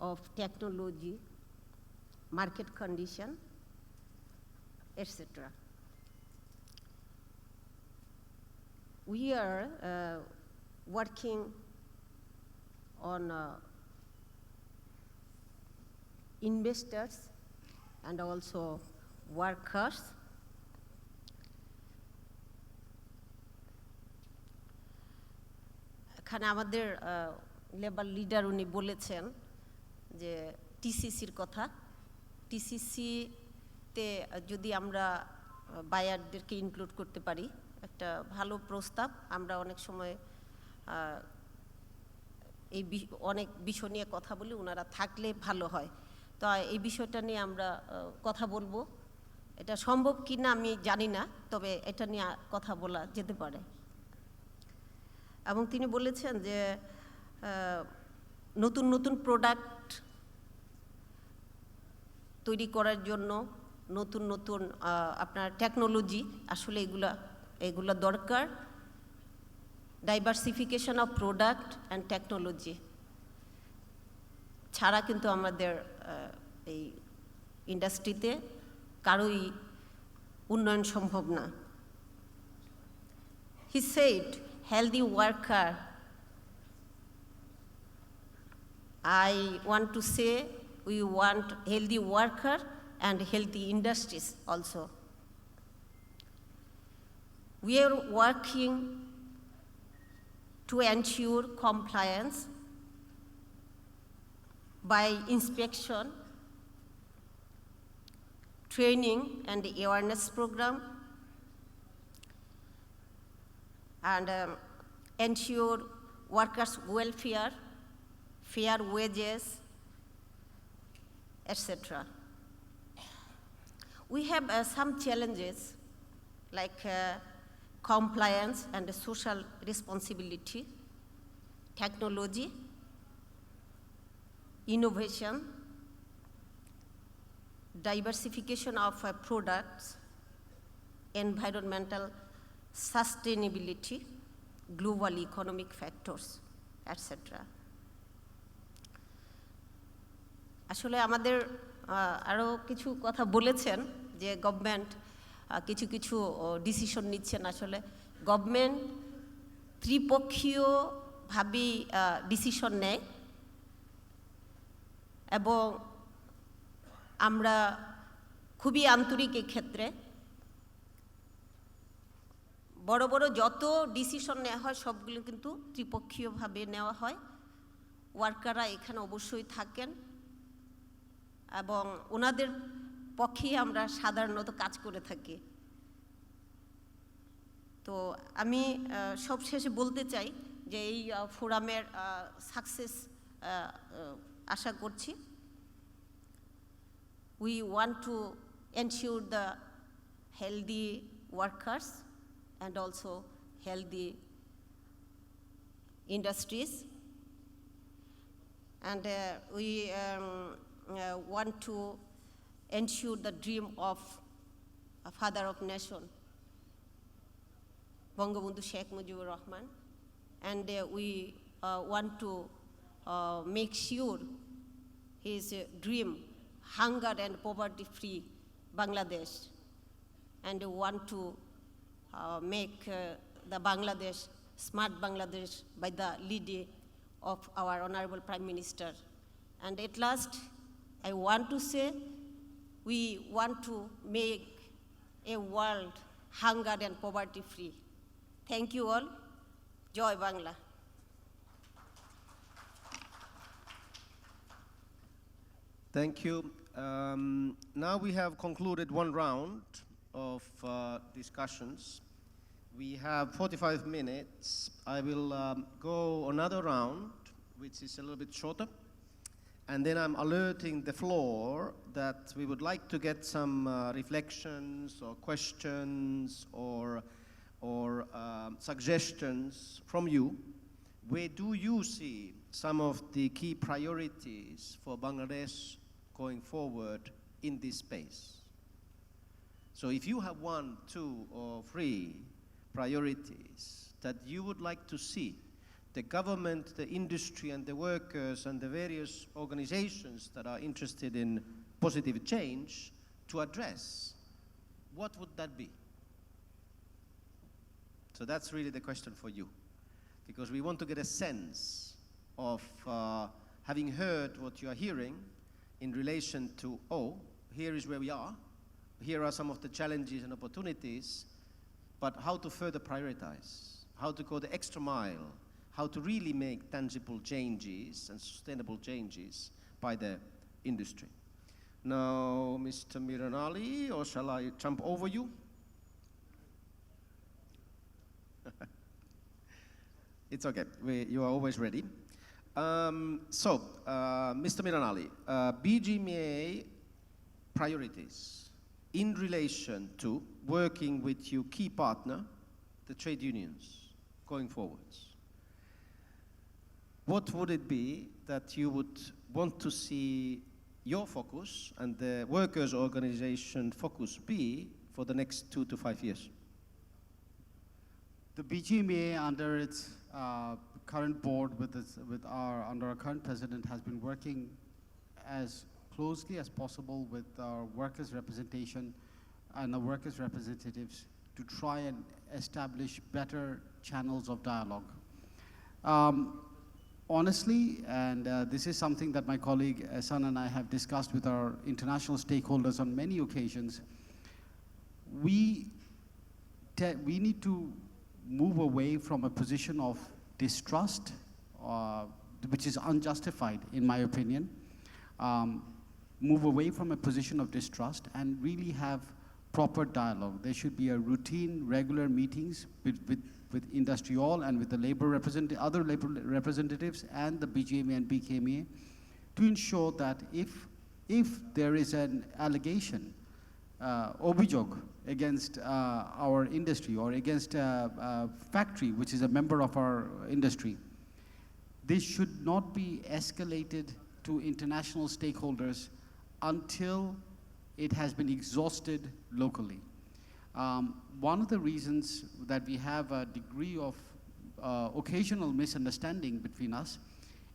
of technology, market condition, etc. We are working on investors and also workers. এখানে আমাদের labour leader উনি বলেছেন যে টিসিসির কথা। টিসিসিতে যদি আমরা বায়ারদেরকে include করতে পারি, একটা ভালো প্রস্তাব। আমরা অনেক সময় এই অনেক বিষয় নিয়ে কথা বলি, ওনারা থাকলে ভালো হয়। তো এই বিষয়টা নিয়ে আমরা কথা বলবো। এটা সম্ভব কি না আমি জানি না, তবে এটা নিয়ে কথা বলা যেতে পারে। এবং তিনি বলেছেন যে নতুন নতুন প্রোডাক্ট তৈরি করার জন্য নতুন নতুন আপনার টেকনোলজি, আসলে এগুলা দরকার। Diversification of product and technology ছাড়া কিন্তু আমাদের এই ইন্ডাস্ট্রিতে কারোই উন্নয়ন সম্ভব না। He said, healthy worker. I want to say we want healthy worker and healthy industries also. We are working to ensure compliance by inspection, training and awareness program, and ensure workers' welfare, fair wages, etc. We have some challenges like compliance and social responsibility, technology, innovation, diversification of products, environmental sustainability, global economic factors, etc. আসলে আমাদের আরও কিছু কথা বলেছেন যে government কিছু কিছু decision নিচ্ছেন। আসলে গভর্নমেন্ট ত্রিপক্ষীয়ভাবেই ডিসিশন নেয় এবং আমরা খুবই আন্তরিক এই ক্ষেত্রে। বড় বড় যত ডিসিশন নেওয়া হয় সবগুলো কিন্তু ত্রিপক্ষীয়ভাবে নেওয়া হয়। ওয়ার্কাররা এখানে অবশ্যই থাকেন এবং ওনাদের পক্ষেই আমরা সাধারণত কাজ করে থাকি। তো আমি সবশেষে বলতে চাই যে এই ফোরামের সাকসেস আশা করছি। We want to ensure the healthy workers and also healthy industries, and we want to ensure the dream of a father of nation, Bangabandhu Sheikh Mujibur Rahman, and we want to make sure his dream, hunger and poverty-free Bangladesh, and we want to make the Bangladesh, smart Bangladesh by the lead of our Honorable Prime Minister. And at last, I want to say, we want to make a world hunger and poverty free. Thank you all. Joy Bangla. Thank you. Now we have concluded one round of discussions. We have 45 minutes. I will go another round, which is a little bit shorter. And then I'm alerting the floor that we would like to get some reflections or questions or suggestions from you. Where do you see some of the key priorities for Bangladesh going forward in this space? So if you have 1, 2, or 3 priorities, that you would like to see the government, the industry, and the workers, and the various organizations that are interested in positive change to address, what would that be? So that's really the question for you, because we want to get a sense of having heard what you are hearing in relation to, oh, here is where we are, here are some of the challenges and opportunities, but how to further prioritize, how to go the extra mile, how to really make tangible changes and sustainable changes by the industry. Now, Mr. Miranali, or shall I jump over you? It's okay, you are always ready. Mr. Miranali, BGMA priorities in relation to working with your key partner, the trade unions, going forwards. What would it be that you would want to see your focus and the workers' organization focus be for the next 2 to 5 years? The BGMA, under its current board, under our current president, has been working as closely as possible with our workers' representation and the workers' representatives to try and establish better channels of dialogue. Honestly, and this is something that my colleague San and I have discussed with our international stakeholders on many occasions, we need to move away from a position of distrust, which is unjustified in my opinion, move away from a position of distrust and really have proper dialogue. There should be a routine, regular meetings with industry all and with the other labor representatives and the BGMA and BKMA to ensure that if there is an allegation, obijog, against our industry or against a factory which is a member of our industry, this should not be escalated to international stakeholders until it has been exhausted locally. One of the reasons that we have a degree of occasional misunderstanding between us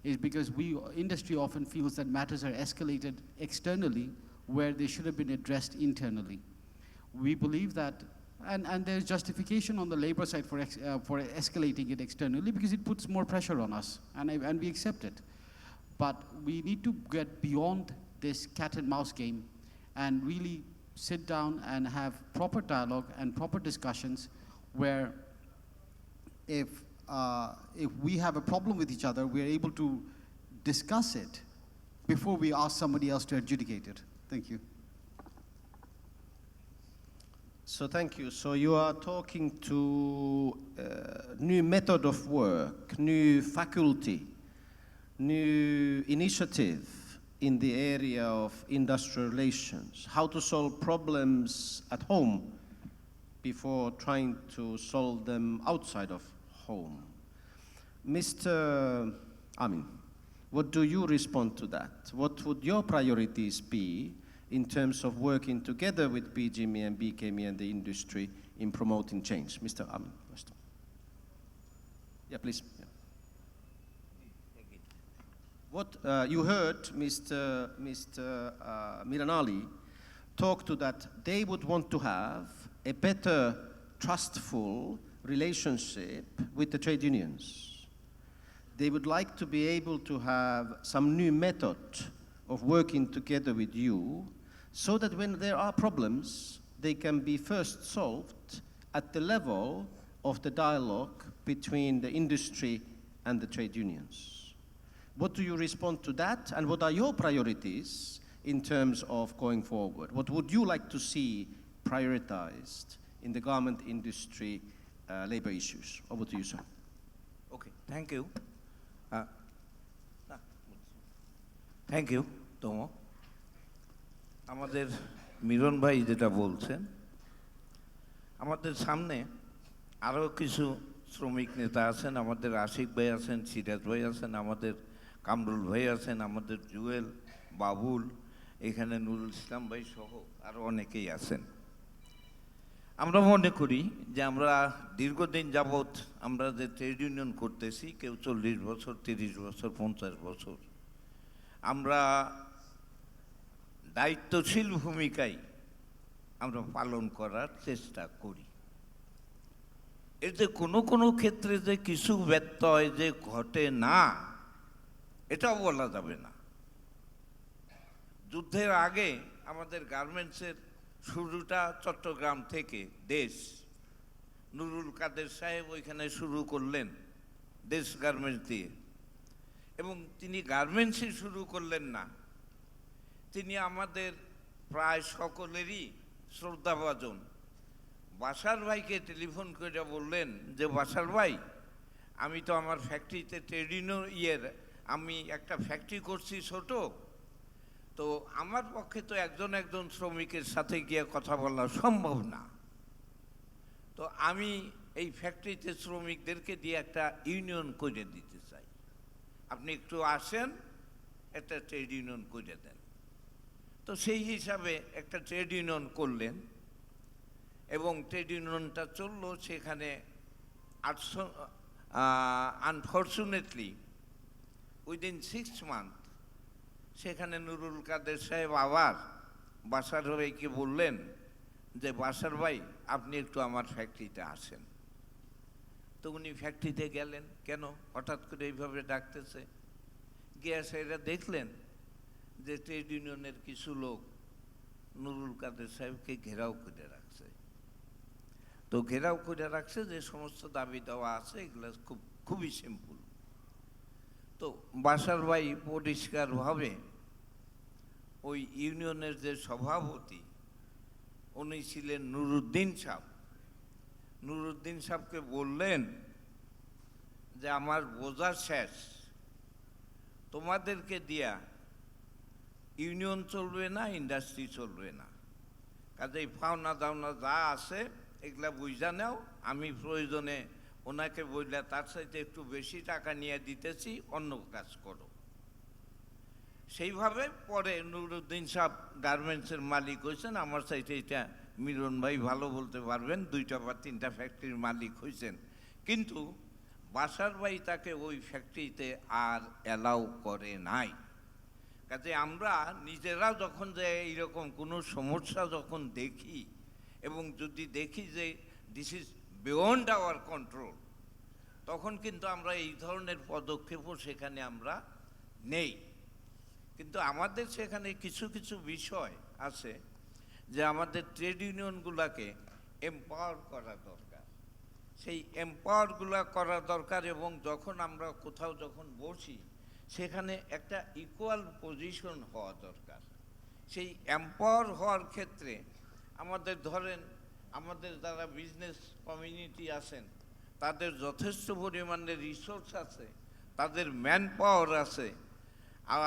is because industry often feels that matters are escalated externally where they should have been addressed internally. We believe that, and there's justification on the labor side for escalating it externally because it puts more pressure on us, and we accept it. But we need to get beyond this cat and mouse game and really sit down and have proper dialogue and proper discussions where if we have a problem with each other, we're able to discuss it before we ask somebody else to adjudicate it. Thank you. So thank you. So you are talking to new method of work, new faculty, new initiative in the area of industrial relations, how to solve problems at home before trying to solve them outside of home. Mr. Amin, what do you respond to that? What would your priorities be in terms of working together with BGME and BKME and the industry in promoting change? Mr. Amin first. Yeah, please. Yeah. What you heard Mr. Miranali talk to that they would want to have a better trustful relationship with the trade unions. They would like to be able to have some new method of working together with you so that when there are problems, they can be first solved at the level of the dialogue between the industry and the trade unions. What do you respond to that, and what are your priorities in terms of going forward? What would you like to see prioritized in the garment industry labor issues? Over to you, sir. Okay, thank you. Thank you, Tomo. আমাদের মিলন ভাই যেটা বলছেন, আমাদের সামনে আরও কিছু শ্রমিক নেতা আছেন, আমাদের আশিক ভাই আছেন, সিরাজ ভাই আছেন, আমাদের কামরুল ভাই আছেন, আমাদের জুয়েল, বাবুল, এখানে নুরুল ইসলাম ভাই সহ আরও অনেকেই আছেন। আমরা মনে করি যে আমরা দীর্ঘদিন যাবৎ আমরা যে ট্রেড ইউনিয়ন করতেছি, কেউ 40 বছর, 30 বছর, 50 বছর, আমরা দায়িত্বশীল ভূমিকায় আমরা পালন করার চেষ্টা করি। এতে কোনো কোনো ক্ষেত্রে যে কিছু ব্যত্যয় যে ঘটে না, এটাও বলা যাবে না। যুদ্ধের আগে আমাদের গার্মেন্টসের শুরুটা চট্টগ্রাম থেকে দেশ, নুরুল কাদের সাহেব ওইখানে শুরু করলেন দেশ গার্মেন্টস দিয়ে, এবং তিনি গার্মেন্টসই শুরু করলেন না, তিনি আমাদের প্রায় সকলেরই শ্রদ্ধাভাজন বাসার ভাইকে টেলিফোন করে বললেন যে বাসার ভাই, আমি তো আমার ফ্যাক্টরিতে ট্রেড ইউনিয়ন আমি একটা ফ্যাক্টরি করছি ছোট, তো আমার পক্ষে তো একজন একজন শ্রমিকের সাথে গিয়ে কথা বলা সম্ভব না, তো আমি এই ফ্যাক্টরিতে শ্রমিকদেরকে দিয়ে একটা ইউনিয়ন করে দিতে চাই, আপনি একটু আসেন, একটা ট্রেড ইউনিয়ন করে দেন। তো সেই হিসাবে একটা ট্রেড ইউনিয়ন করলেন এবং ট্রেড ইউনিয়নটা চললো। সেখানে আনফর্চুনেটলি উইদিন 6 মান্থ সেখানে নুরুল কাদের সাহেব আবার বাসার ভাইকে বললেন যে বাসার ভাই, আপনি একটু আমার ফ্যাক্টরিতে আসেন। তো উনি ফ্যাক্টরিতে গেলেন, কেন হঠাৎ করে এইভাবে ডাকতেছে, গিয়ে সেটা দেখলেন যে ট্রেড ইউনিয়নের কিছু লোক নুরুল কাদের সাহেবকে ঘেরাও করে রাখছে। তো ঘেরাও করে রাখছে, যে সমস্ত দাবি দেওয়া আছে এগুলো খুবই সিম্পল। তো বাসার ভাই পরিষ্কারভাবে ওই ইউনিয়নের যে সভাপতি, উনি ছিলেন নুরুদ্দিন সাহেব, নুরুদ্দিন সাহেবকে বললেন যে আমার বোঝা শেষ, তোমাদেরকে দিয়া ইউনিয়ন চলবে না, ইন্ডাস্ট্রি চলবে না, কাজেই পাওনা দাওনা যা আছে এগুলা বুঝা নাও, আমি প্রয়োজনে ওনাকে বললে তার সাথে একটু বেশি টাকা নিয়ে দিতেছি, অন্য কাজ করো। সেইভাবে পরে নুরুদ্দিন সাহেব গার্মেন্টসের মালিক হয়েছেন, আমার সাথে এটা মিলন ভাই ভালো বলতে পারবেন, 2টা বা 3টা ফ্যাক্টরির মালিক হয়েছেন, কিন্তু বাসার ভাই তাকে ওই ফ্যাক্টরিতে আর অ্যালাউ করে নাই। কাজে আমরা নিজেরা যখন যে এইরকম কোনো সমস্যা যখন দেখি, এবং যদি দেখি যে this is beyond our control, তখন কিন্তু আমরা এই ধরনের পদক্ষেপও সেখানে আমরা নেই। কিন্তু আমাদের সেখানে কিছু কিছু বিষয় আছে যে আমাদের ট্রেড ইউনিয়নগুলোকে এম্পাওয়ার করা দরকার, সেই এম্পাওয়ারগুলো করা দরকার, এবং যখন আমরা কোথাও যখন বসি সেখানে একটা ইকুয়াল পজিশন হওয়া দরকার। সেই এম্পাওয়ার হওয়ার ক্ষেত্রে আমাদের ধরেন আমাদের যারা বিজনেস কমিউনিটি আছেন তাদের যথেষ্ট পরিমাণে রিসোর্স আছে, তাদের ম্যান পাওয়ার আছে,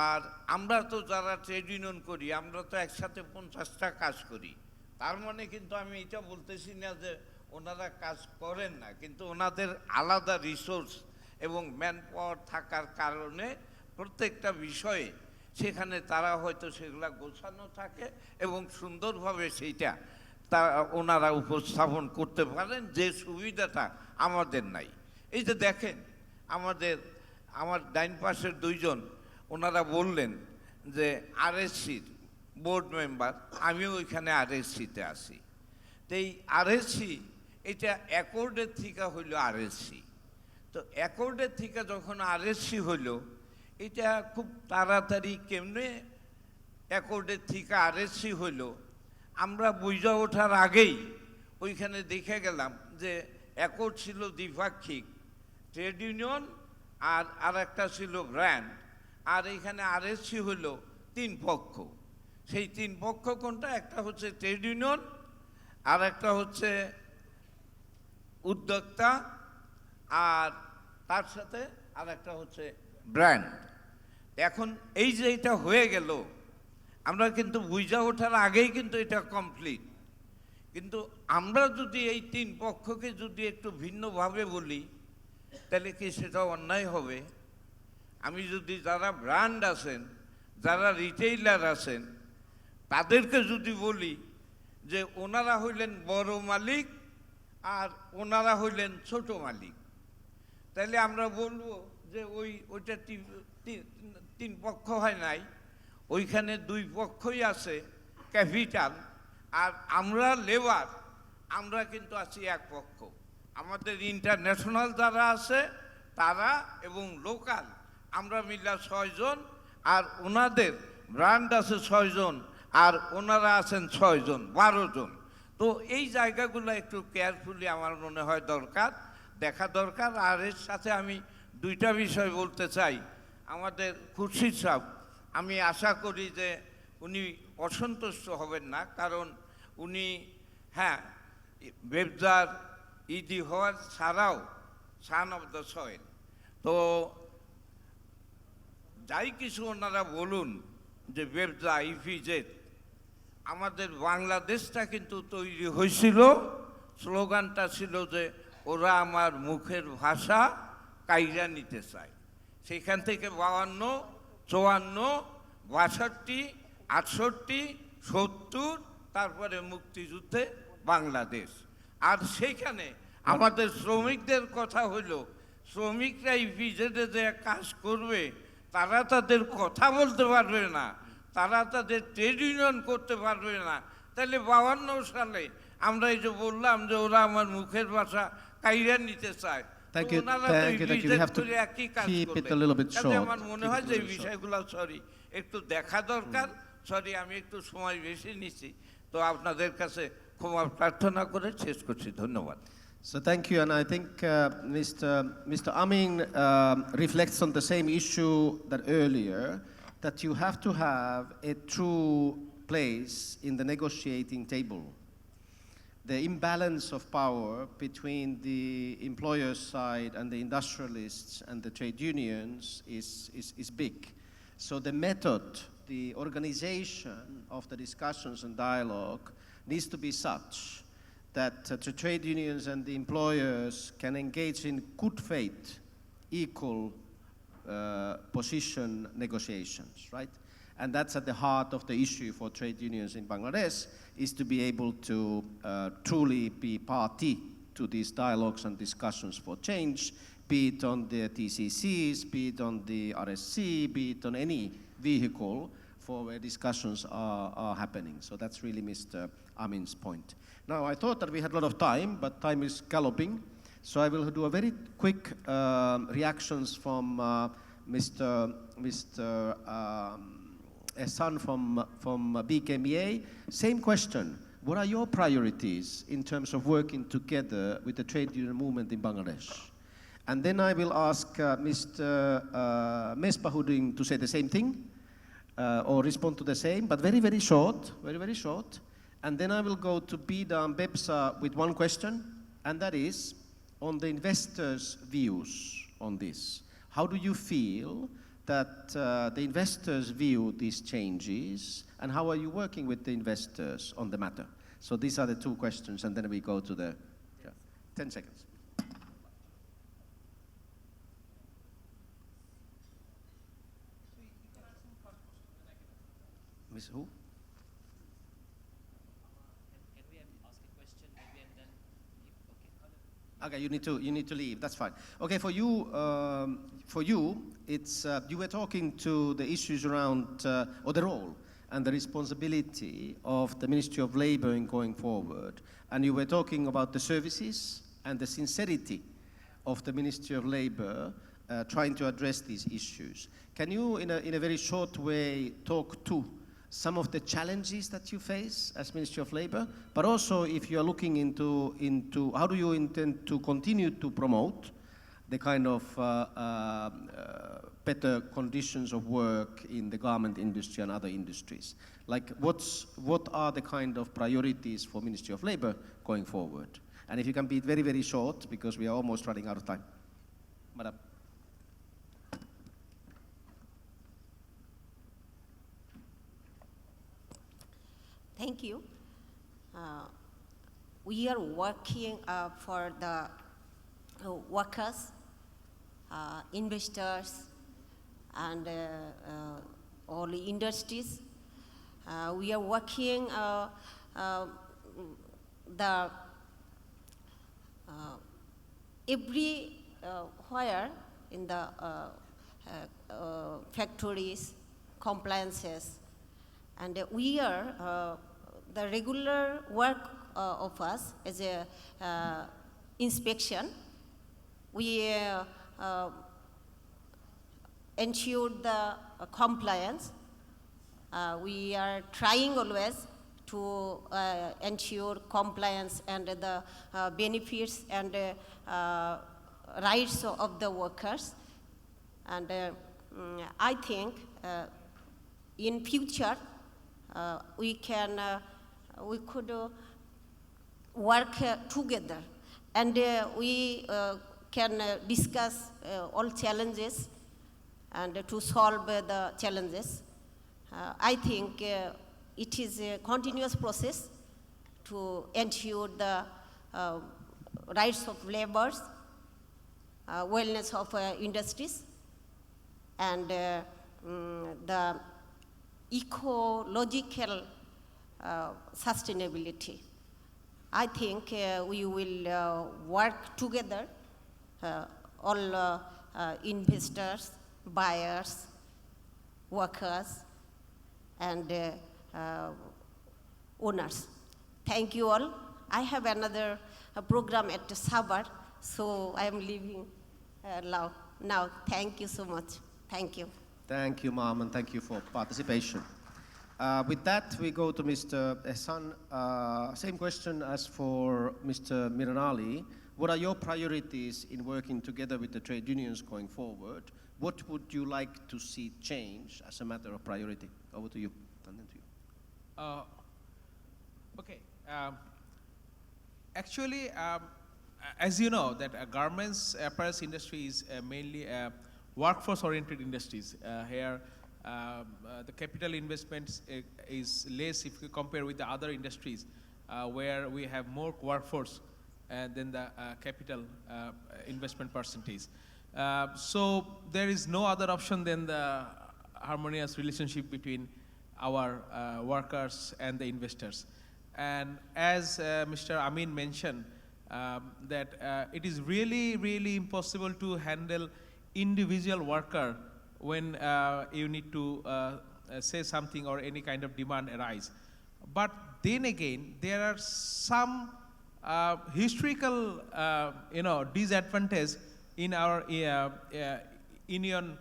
আর আমরা তো যারা ট্রেড ইউনিয়ন করি আমরা তো একসাথে 50টা কাজ করি, তার মানে কিন্তু আমি এটা বলতেছি না যে ওনারা কাজ করেন না, কিন্তু ওনাদের আলাদা রিসোর্স এবং ম্যান পাওয়ার থাকার কারণে প্রত্যেকটা বিষয়ে সেখানে তারা হয়তো সেগুলা গোছানো থাকে এবং সুন্দরভাবে সেইটা ওনারা উপস্থাপন করতে পারেন, যে সুবিধাটা আমাদের নাই। এই যে দেখেন আমার ডাইন পাশের 2জন ওনারা বললেন যে আরএসসির বোর্ড মেম্বার, আমিও ওইখানে আরএসসিতে আছি। তো এই আরএসসি এটা অ্যাকর্ডের থেকে হইল আরএসসি, তো অ্যাকর্ডের থেকে যখন আরএসসি হইল, এটা খুব তাড়াতাড়ি কেমনে অ্যাকর্ডের থেকে আরএসসি হইল আমরা বুঝা ওঠার আগেই ওইখানে দেখে গেলাম যে অ্যাকর্ড ছিল দ্বিপাক্ষিক, ট্রেড ইউনিয়ন আর একটা ছিল ব্র্যান্ড, আর এইখানে আরএসসি হইল 3 পক্ষ। সেই 3 পক্ষ কোনটা? একটা হচ্ছে ট্রেড ইউনিয়ন, আর একটা হচ্ছে উদ্যোক্তা, আর তার সাথে আর একটা হচ্ছে ব্র্যান্ড। এখন এই যে এটা হয়ে গেল, আমরা কিন্তু বুঝা ওঠার আগেই কিন্তু এটা কমপ্লিট, কিন্তু আমরা যদি এই 3 পক্ষকে যদি একটু ভিন্নভাবে বলি তাহলে কি সেটা অন্যায় হবে? আমি যদি যারা ব্র্যান্ড আছেন, যারা রিটেইলার আছেন, তাদেরকে যদি বলি যে ওনারা হইলেন বড় মালিক আর ওনারা হইলেন ছোট মালিক। তাহলে আমরা বলবো যে ওইটা তিন পক্ষ হয় নাই, ওইখানে দুই পক্ষই আছে, ক্যাপিটাল আর আমরা লেবার, আমরা কিন্তু আছি এক পক্ষ। আমাদের ইন্টারন্যাশনাল যারা আছে তারা এবং লোকাল আমরা মিলা 6 জন, আর ওনাদের ব্র্যান্ড আছে 6 জন, আর ওনারা আছেন 6 জন, 12 জন। তো এই জায়গাগুলো একটু কেয়ারফুলি আমার মনে হয় দেখা দরকার। আর এর সাথে আমি দুইটা বিষয় বলতে চাই। আমাদের খুরশিদ সাহেব, আমি আশা করি যে উনি অসন্তুষ্ট হবেন না, কারণ উনি বেবজার ইডি হওয়ার ছাড়াও সান অফ দ্য সয়েল। তো যাই কিছু ওনারা বলুন যে বেবজা ইপিজেড, আমাদের বাংলাদেশটা কিন্তু তৈরি হয়েছিল, স্লোগানটা ছিল যে ওরা আমার মুখের ভাষা কাইরা নিতে চায়। সেখান থেকে 52, 54, 62, 68, 70, তারপরে মুক্তিযুদ্ধে বাংলাদেশ। আর সেইখানে আমাদের শ্রমিকদের কথা হইল, শ্রমিকরা ইপিজেডে যে কাজ করবে তারা তাদের কথা বলতে পারবে না, তারা তাদের ট্রেড ইউনিয়ন করতে পারবে না। তাহলে 52 সালে আমরা এই যে বললাম যে ওরা আমার মুখের ভাষা কাইরা নিতে চায়, Thank you. We have to keep it a little bit short. আমার মনে হয় যে এই বিষয়গুলো একটু দেখা দরকার। আমি একটু সময় বেশি নিচ্ছি, তো আপনাদের কাছে ক্ষমা প্রার্থনা করে শেষ করছি। ধন্যবাদ। So thank you, and I think Mr. Amin reflects on the same issue that earlier, that you have to have a true place in the negotiating table. The imbalance of power between the employer's side and the industrialists and the trade unions is big. So the method, the organization of the discussions and dialogue needs to be such that the trade unions and the employers can engage in good faith, equal position negotiations, right? And that's at the heart of the issue for trade unions in Bangladesh, is to be able to truly be party to these dialogues and discussions for change, be it on the TCCs, be it on the RSC, be it on any vehicle for where discussions are happening. So that's really Mr. Amin's point. Now, I thought that we had a lot of time, but time is galloping. So I will do a very quick reactions from Mr. Ehsan from BKMEA. Same question. What are your priorities in terms of working together with the trade union movement in Bangladesh? And then I will ask Mr. Mesbahudin to say the same thing or respond to the same, but very, very short, very, very short. And then I will go to Bida and Bepsa with one question, and that is on the investors' views on this. How do you feel that the investors view these changes, and how are you working with the investors on the matter? So these are the two questions, and then we go to the 10 seconds. Miss who? Okay, you need to leave. That's fine. Okay, for you, it's you were talking to the issues around or the role and the responsibility of the Ministry of Labor in going forward, and you were talking about the services and the sincerity of the Ministry of Labor trying to address these issues. Can you, in a very short way, talk to some of the challenges that you face as Ministry of Labor, but also if you are looking into how do you intend to continue to promote the kind of better conditions of work in the garment industry and other industries? Like what are the kind of priorities for Ministry of Labor going forward? And if you can be very, very short, because we are almost running out of time. Madam. Thank you. We are working for the workers, investors, and all industries. We are working the every where in the factories, compliances, and we are the regular work of us as a inspection. We ensure the compliance. We are trying always to ensure compliance and the benefits and rights of the workers. And I think in future we could work together, and we can discuss all challenges and to solve the challenges. I think it is a continuous process to ensure the rights of laborers, wellness of industries, and the ecological sustainability. I think we will work together, all investors, buyers, workers, and owners. Thank you all. I have another program at Sabar, so I am leaving now. Thank you so much. Thank you. Thank you, Ma'am, and thank you for participation. With that, we go to Mr. Ehsan. Same question as for Mr. Miranali. What are your priorities in working together with the trade unions going forward? What would you like to see change as a matter of priority? Over to you, and then to you. Okay. Actually, as you know, that garments, apparel industry is mainly workforce-oriented industries. Here, the capital investments is less if you compare with the other industries, where we have more workforce than the capital investment percentage. So there is no other option than the harmonious relationship between our workers and the investors. And as Mr. Amin mentioned, that it is really, really impossible to handle individual worker when you need to say something or any kind of demand arise. But then again, there are some historical, disadvantage in our union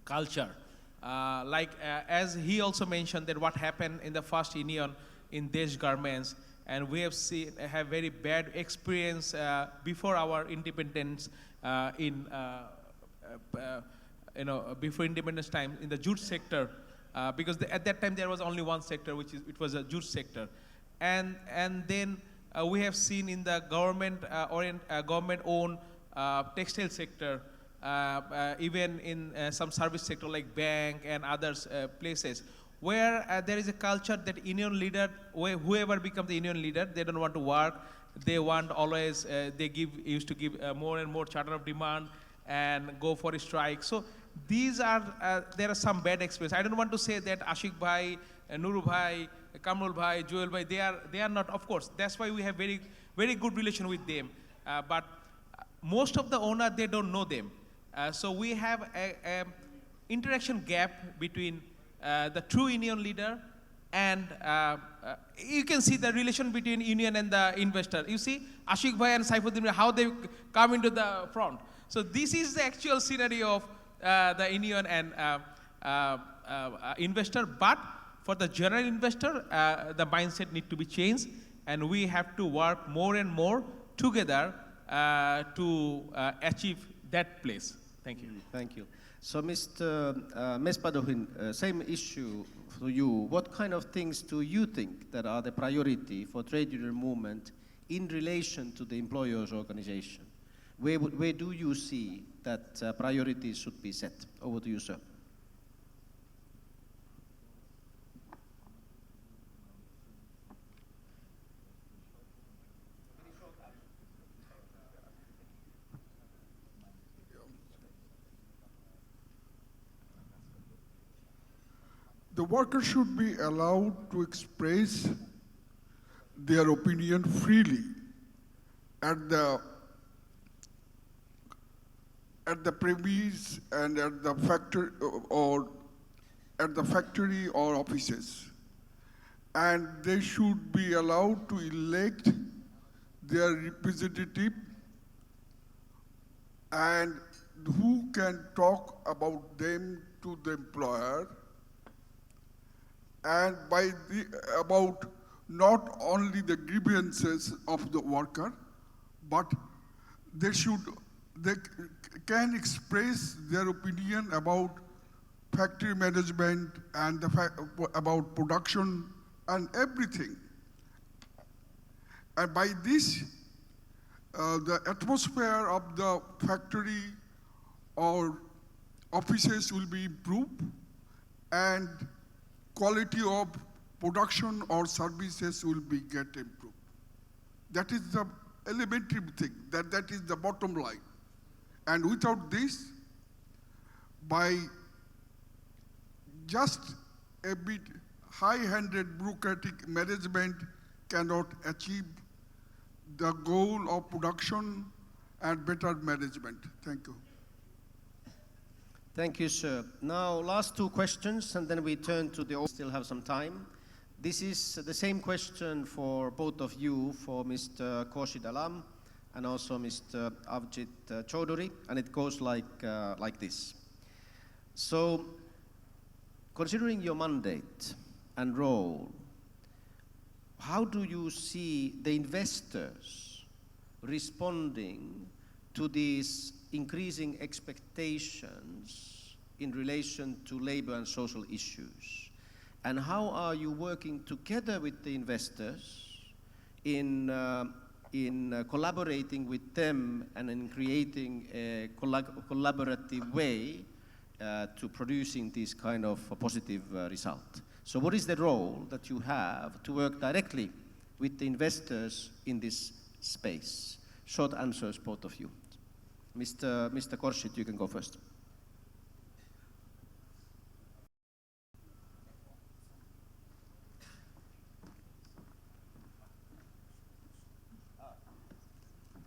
culture. As he also mentioned that what happened in the first union in Desh Garments, and we have very bad experience before our independence before independence time in the jute sector, because at that time there was only one sector, it was a jute sector, and then we have seen in the government-owned textile sector, even in some service sector like bank and others places, where there is a culture that union leader, whoever becomes the union leader, they don't want to work. They want always, used to give more and more charter of demand and go for a strike. So these are, there are some bad experience. I don't want to say that Ashik Bhai, Nuru Bhai, Kamrul Bhai, Joel Bhai, they are not, of course. That's why we have very, very good relation with them. But most of the owner, they don't know them. So we have a interaction gap between the true union leader and you can see the relation between union and the investor. You see Ashik Bhai and Saifuddin, how they come into the front. So this is the actual scenario of the union and investor. But for the general investor, the mindset need to be changed, and we have to work more and more together to achieve that place. Thank you. Thank you. So, Mr. Mespadohin, same issue for you. What kind of things do you think that are the priority for trade union movement in relation to the employers' organization? Where do you see that priorities should be set? Over to you, sir. The worker should be allowed to express their opinion freely at the premise and at the factory or offices. And they should be allowed to elect their representative and who can talk about them to the employer and about not only the grievances of the worker, but they can express their opinion about factory management and about production and everything. And by this, the atmosphere of the factory or offices will be improved and quality of production or services will get improved. That is the elementary thing, that is the bottom line. And without this, by just a bit high-handed bureaucratic management cannot achieve the goal of production and better management. Thank you. Thank you, sir. Now, last two questions, and then we turn to the, still have some time. This is the same question for both of you, for Mr. Khurshid Alam and also Mr. Avjit Chaudhary, and it goes like this. So, considering your mandate and role, how do you see the investors responding to these increasing expectations in relation to labor and social issues? And how are you working together with the investors in collaborating with them and in creating a collaborative way to producing this kind of a positive result? So what is the role that you have to work directly with the investors in this space? Short answers, both of you. Mr. Khurshid, you can go first.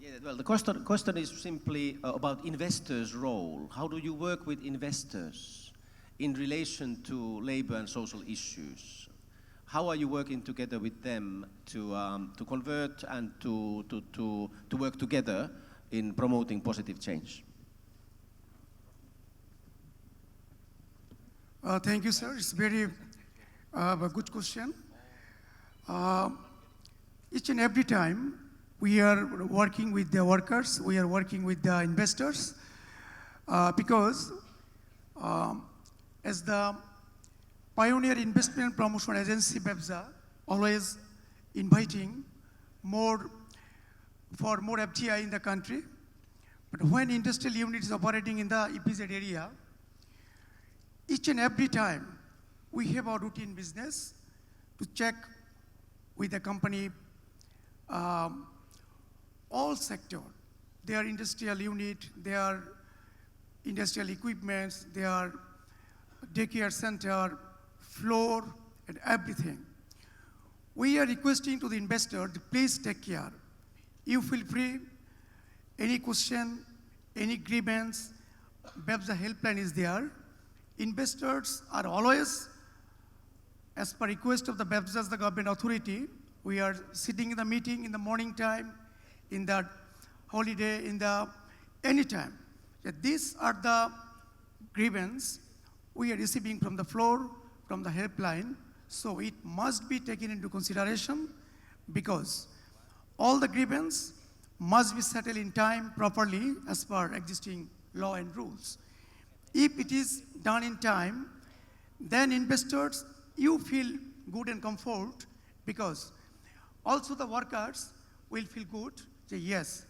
Yeah, well, the question is simply about investors' role. How do you work with investors in relation to labor and social issues? How are you working together with them to convert and to work together in promoting positive change? Thank you, sir. It's very a good question. Each and every time we are working with the workers, we are working with the investors, because as the pioneer investment promotion agency, BEPSA, always inviting for more FDI in the country. But when industrial unit is operating in the EPZ area, each and every time we have a routine business to check with the company all sector, their industrial unit, their industrial equipments, their daycare center, floor, and everything. We are requesting to the investor to please take care. You feel free, any question, any grievance, BEPSA helpline is there. Investors are always, as per request of the BEPSA as the government authority, we are sitting in the meeting in the morning time, in the holiday, in the any time. These are the grievance we are receiving from the floor, from the helpline. So it must be taken into consideration because all the grievance must be settled in time properly as per existing law and rules. If it is done in time, then investors, you feel good and comfort because also the workers will feel good. Say, yes,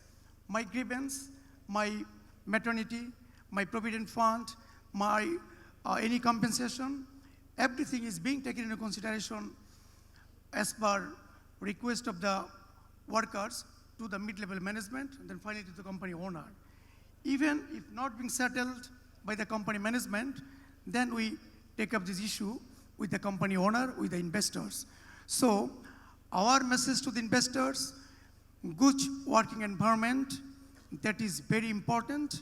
my grievance, my maternity, my provident fund, my any compensation, everything is being taken into consideration as per request of the workers to the mid-level management and then finally to the company owner. Even if not being settled by the company management, then we take up this issue with the company owner, with the investors. So Our message to the investors, good working environment, that is very important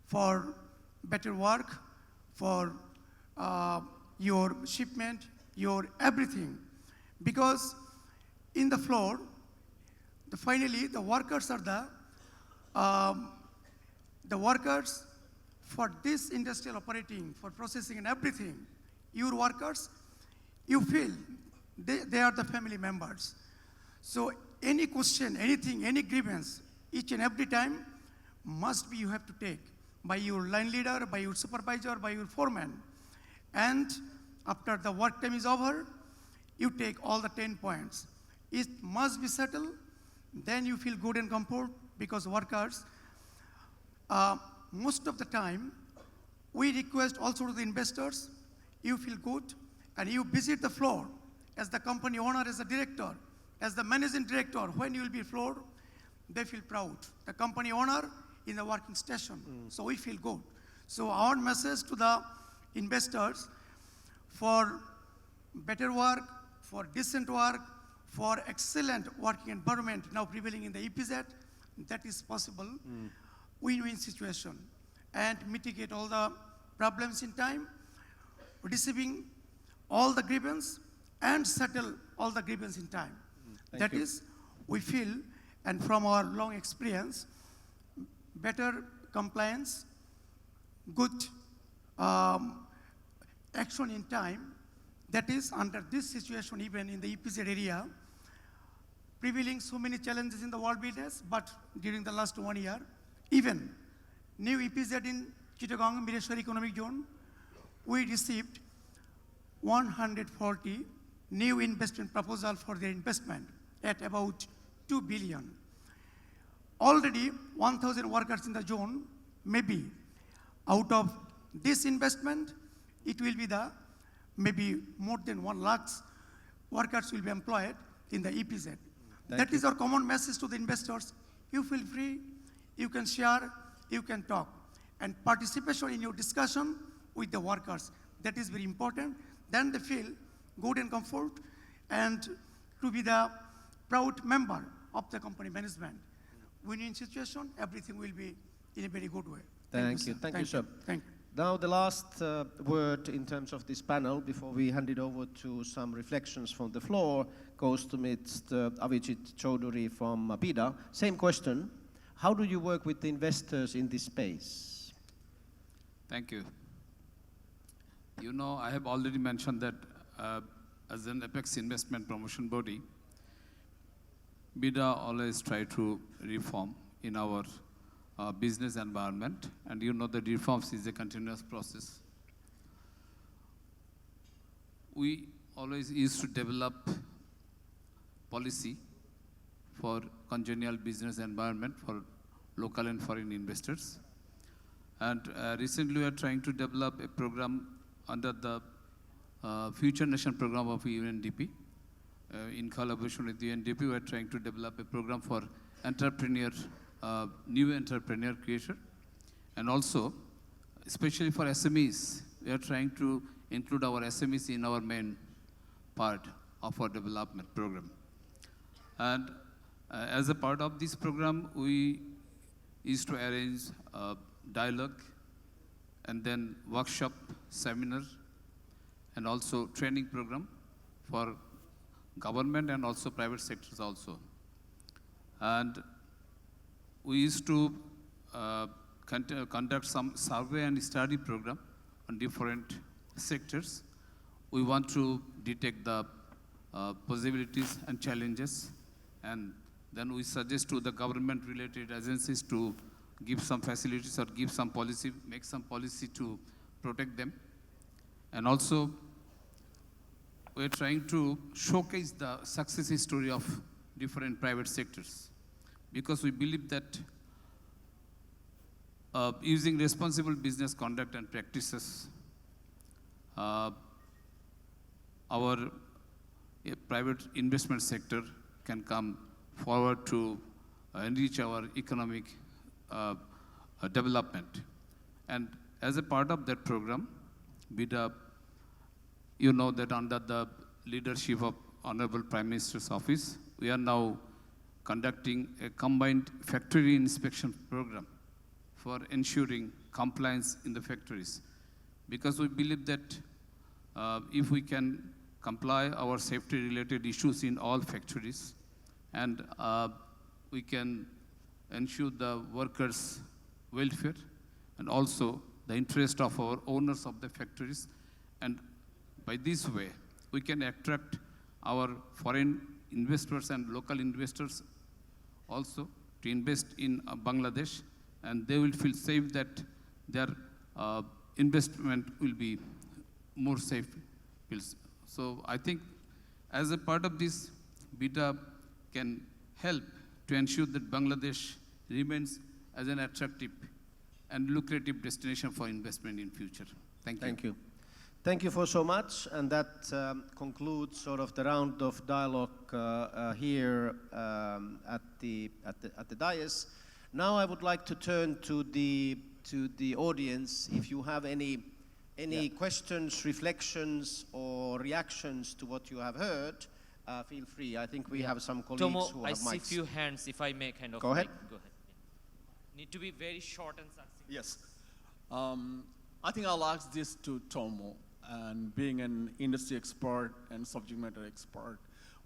for better work, for your shipment, your everything. Because in the floor, finally the workers are the workers for this industrial operating, for processing and everything. Your workers, you feel they are the family members. So any question, anything, any grievance, each and every time must be you have to take by your line leader, by your supervisor, by your foreman. And after the work time is over, you take all the 10 points. It must be settled, then you feel good and comfort, because workers, most of the time, we request also to the investors, you feel good and you visit the floor as the company owner, as the director, as the managing director. When you will be floor, they feel proud. The company owner in the working station. So we feel good. So our message to the investors, for better work, for decent work, for excellent working environment now prevailing in the EPZ, that is possible. Win-win situation, and mitigate all the problems in time, receiving all the grievance and settle all the grievance in time. That is, we feel, and from our long experience, better compliance, good action in time. That is, under this situation, even in the EPZ area, prevailing so many challenges in the world business, but during the last 1 year, even new EPZ in Chittagong, Mireshwar Economic Zone, we received 140 new investment proposal for their investment at about 2 billion. Already 1,000 workers in the zone, maybe out of this investment, it will be the maybe more than 1 lakh workers will be employed in the EPZ. That is our common message to the investors. You feel free, you can share, you can talk. And participation in your discussion with the workers, that is very important. Then they feel good and comfort, and to be the proud member of the company management. Win-win situation, everything will be in a very good way. Thank you. Thank you, sir. Thank you. Now the last word in terms of this panel, before we hand it over to some reflections from the floor, goes to Mr. Avijit Chaudhary from BIDA. Same question. How do you work with the investors in this space? Thank you. You know, I have already mentioned that as an apex investment promotion body, BIDA always try to reform in our business environment, and you know that reforms is a continuous process. We always used to develop policy for congenial business environment for local and foreign investors. And recently we are trying to develop a program under the Future Nation program of UNDP. In collaboration with UNDP, we are trying to develop a program for new entrepreneur creation. And also, especially for SMEs, we are trying to include our SMEs in our main part of our development program. And as a part of this program, we used to arrange a dialogue and then workshop, seminar, and also training program for government and also private sectors also. And we used to conduct some survey and study program on different sectors. We want to detect the possibilities and challenges, and then we suggest to the government-related agencies to give some facilities or give some policy, make some policy to protect them. And also, we're trying to showcase the success story of different private sectors, because we believe that using responsible business conduct and practices, our private investment sector can come forward to enrich our economic development. And as a part of that program, BIDA, you know that under the leadership of Honorable Prime Minister's office, we are now conducting a combined factory inspection program for ensuring compliance in the factories. Because we believe that if we can comply our safety-related issues in all factories, and we can ensure the workers' welfare and also the interest of our owners of the factories, and by this way, we can attract our foreign investors and local investors also to invest in Bangladesh, and they will feel safe that their investment will be more safe. So I think as a part of this, BITA can help to ensure that Bangladesh remains as an attractive and lucrative destination for investment in future. Thank you. Thank you. Thank you for so much, and that concludes sort of the round of dialogue here at the dais. Now I would like to turn to the audience. If you have any questions, reflections, or reactions to what you have heard, feel free. I think we have some colleagues Tomo, who I have see mics. few hands. If I may kind of Go ahead. Go ahead. Need to be very short and succinct. Yes. I think I'll ask this to Tomo, and being an industry expert and subject matter expert,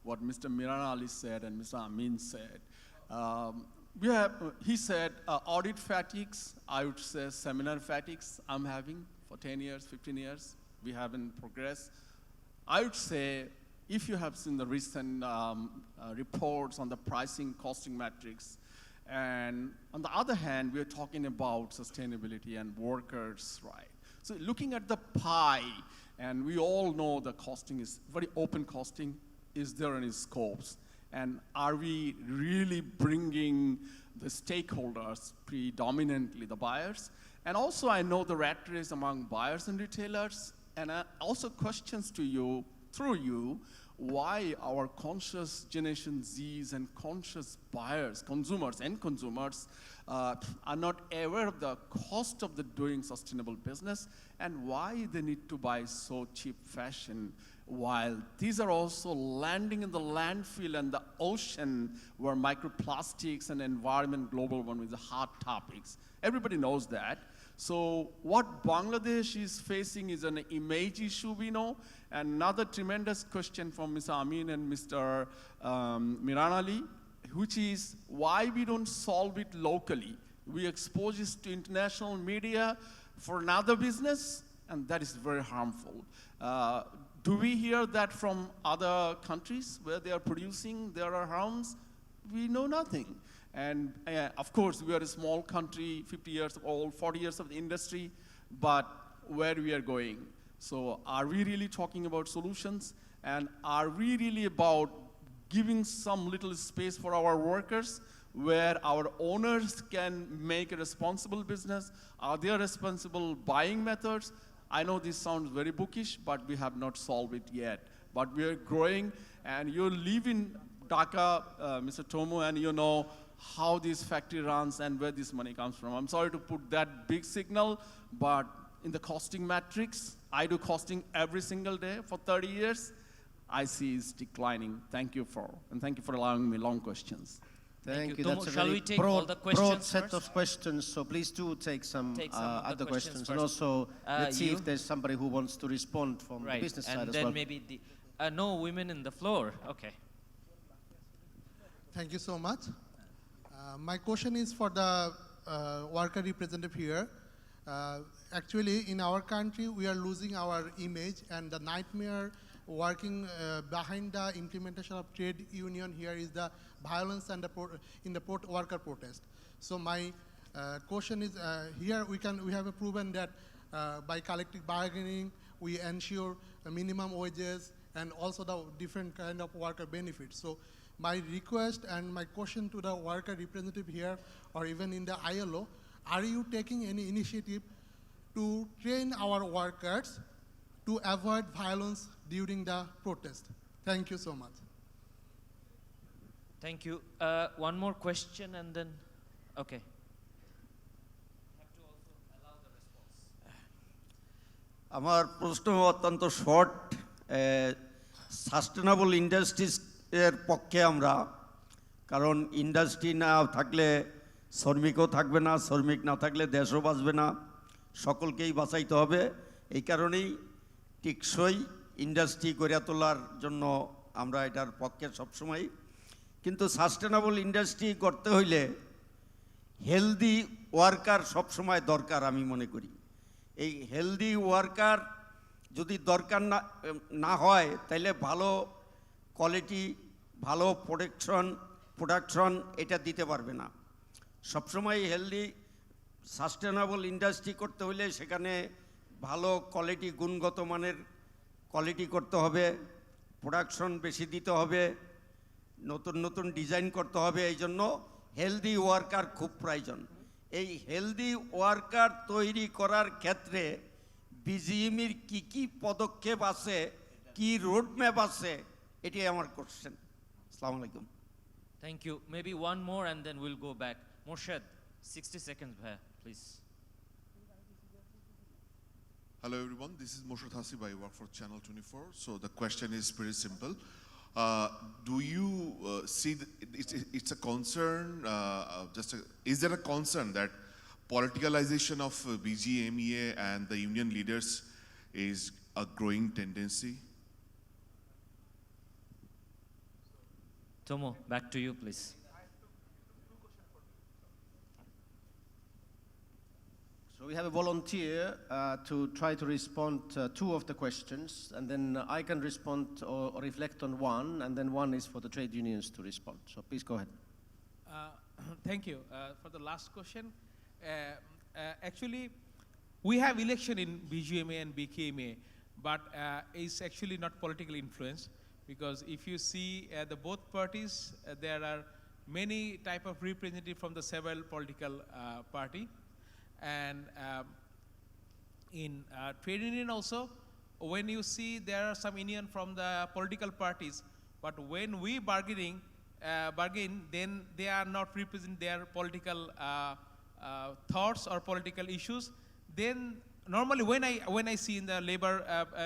what Mr. Miran Ali said and Mr. Amin said. He said audit fatigues, I would say seminar fatigues I'm having for 10 years, 15 years. We haven't progressed. I would say if you have seen the recent reports on the pricing, costing metrics, and on the other hand, we're talking about sustainability and workers' right. So looking at the pie, and we all know the costing is very open costing, is there any scopes? And are we really bringing the stakeholders, predominantly the buyers? And also I know the rat race among buyers and retailers, and also questions to you, through you, why our conscious Generation Zs and conscious buyers, consumers, are not aware of the cost of the doing sustainable business, and why they need to buy so cheap fashion, while these are also landing in the landfill and the ocean, where microplastics and environment, global warming is the hot topics. Everybody knows that. So what Bangladesh is facing is an image issue, we know. And another tremendous question from Mr. Amin and Mr. Miran Ali, which is why we don't solve it locally. We expose it to international media for another business, and that is very harmful. Do we hear that from other countries where they are producing, there are harms? We know nothing. And of course, we are a small country, 50 years old, 40 years of the industry, but where we are going. So are we really talking about solutions? And are we really about giving some little space for our workers where our owners can make a responsible business? Are there responsible buying methods? I know this sounds very bookish, but we have not solved it yet. But we are growing, and you live in Dhaka, Mr. Tomo, and you know how this factory runs and where this money comes from. I'm sorry to put that big signal, but in the costing metrics, I do costing every single day for 30 years. I see it's declining. Thank you for allowing me long questions. Thank you. Tomo, That's a shall very we take all the questions broad set first? of questions, so please do take some of the other questions. questions And first. also, let's see You? if there's somebody who wants to respond from the business side and as then well. maybe the no women in the floor. Okay. Thank you so much. My question is for the worker representative here. Actually, in our country, we are losing our image, and the nightmare working behind the implementation of trade union here is the violence and in the worker protest. So my question is, here we have proven that by collective bargaining, we ensure minimum wages and also the different kind of worker benefits. So my request and my question to the worker representative here, or even in the ILO, are you taking any initiative to train our workers to avoid violence during the protest? Thank you so much. Thank you. One more question and then, okay. আমার প্রশ্ন অত্যন্ত short sustainable industries এর পক্ষে আমরা, কারণ industry না থাকলে শ্রমিকও থাকবে না, শ্রমিক না থাকলে দেশও বাঁচবে না, সকলকেই বাঁচাইতে হবে। এই কারণেই টেকসই ইন্ডাস্ট্রি গড়ে তোলার জন্য আমরা এটার পক্ষে সবসময়। কিন্তু সাস্টেনেবল ইন্ডাস্ট্রি করতে হইলে হেলদি ওয়ার্কার সবসময় দরকার আমি মনে করি। এই হেলদি ওয়ার্কার যদি দরকার না হয় তাহলে ভালো কোয়ালিটি, ভালো প্রোডাকশন এটা দিতে পারবে না। সবসময় হেলদি সাস্টেনেবল ইন্ডাস্ট্রি করতে হলে সেখানে ভালো কোয়ালিটি, গুণগত মানের কোয়ালিটি করতে হবে, প্রোডাকশন বেশি দিতে হবে, নতুন নতুন ডিজাইন করতে হবে। এই জন্য হেলদি ওয়ার্কার খুব প্রয়োজন। এই হেলদি ওয়ার্কার তৈরি করার ক্ষেত্রে বিজিএমইর কি পদক্ষেপ আছে, কি রোডম্যাপ আছে, এটাই আমার কোশ্চেন। আসসালামু আলাইকুম। Thank you. Maybe one more and then we'll go back. Morshed, 60 seconds, bhai, please. Hello everyone, this is Moshad Hasib. I work for Channel 24. So the question is pretty simple. Do you see it's a concern, is there a concern that politicalization of BGMEA and the union leaders is a growing tendency? Tomo, back to you, please. So we have a volunteer to try to respond two of the questions, and then I can respond or reflect on one, and then one is for the trade unions to respond. So please go ahead. Thank you. For the last question, actually, we have election in BGMA and BKMA, but it's actually not politically influenced, because if you see the both parties, there are many type of representatives from the several political party. And in trade union also, when you see there are some union from the political parties, but when we bargain, then they are not represent their political thoughts or political issues. Then normally when I see in the labor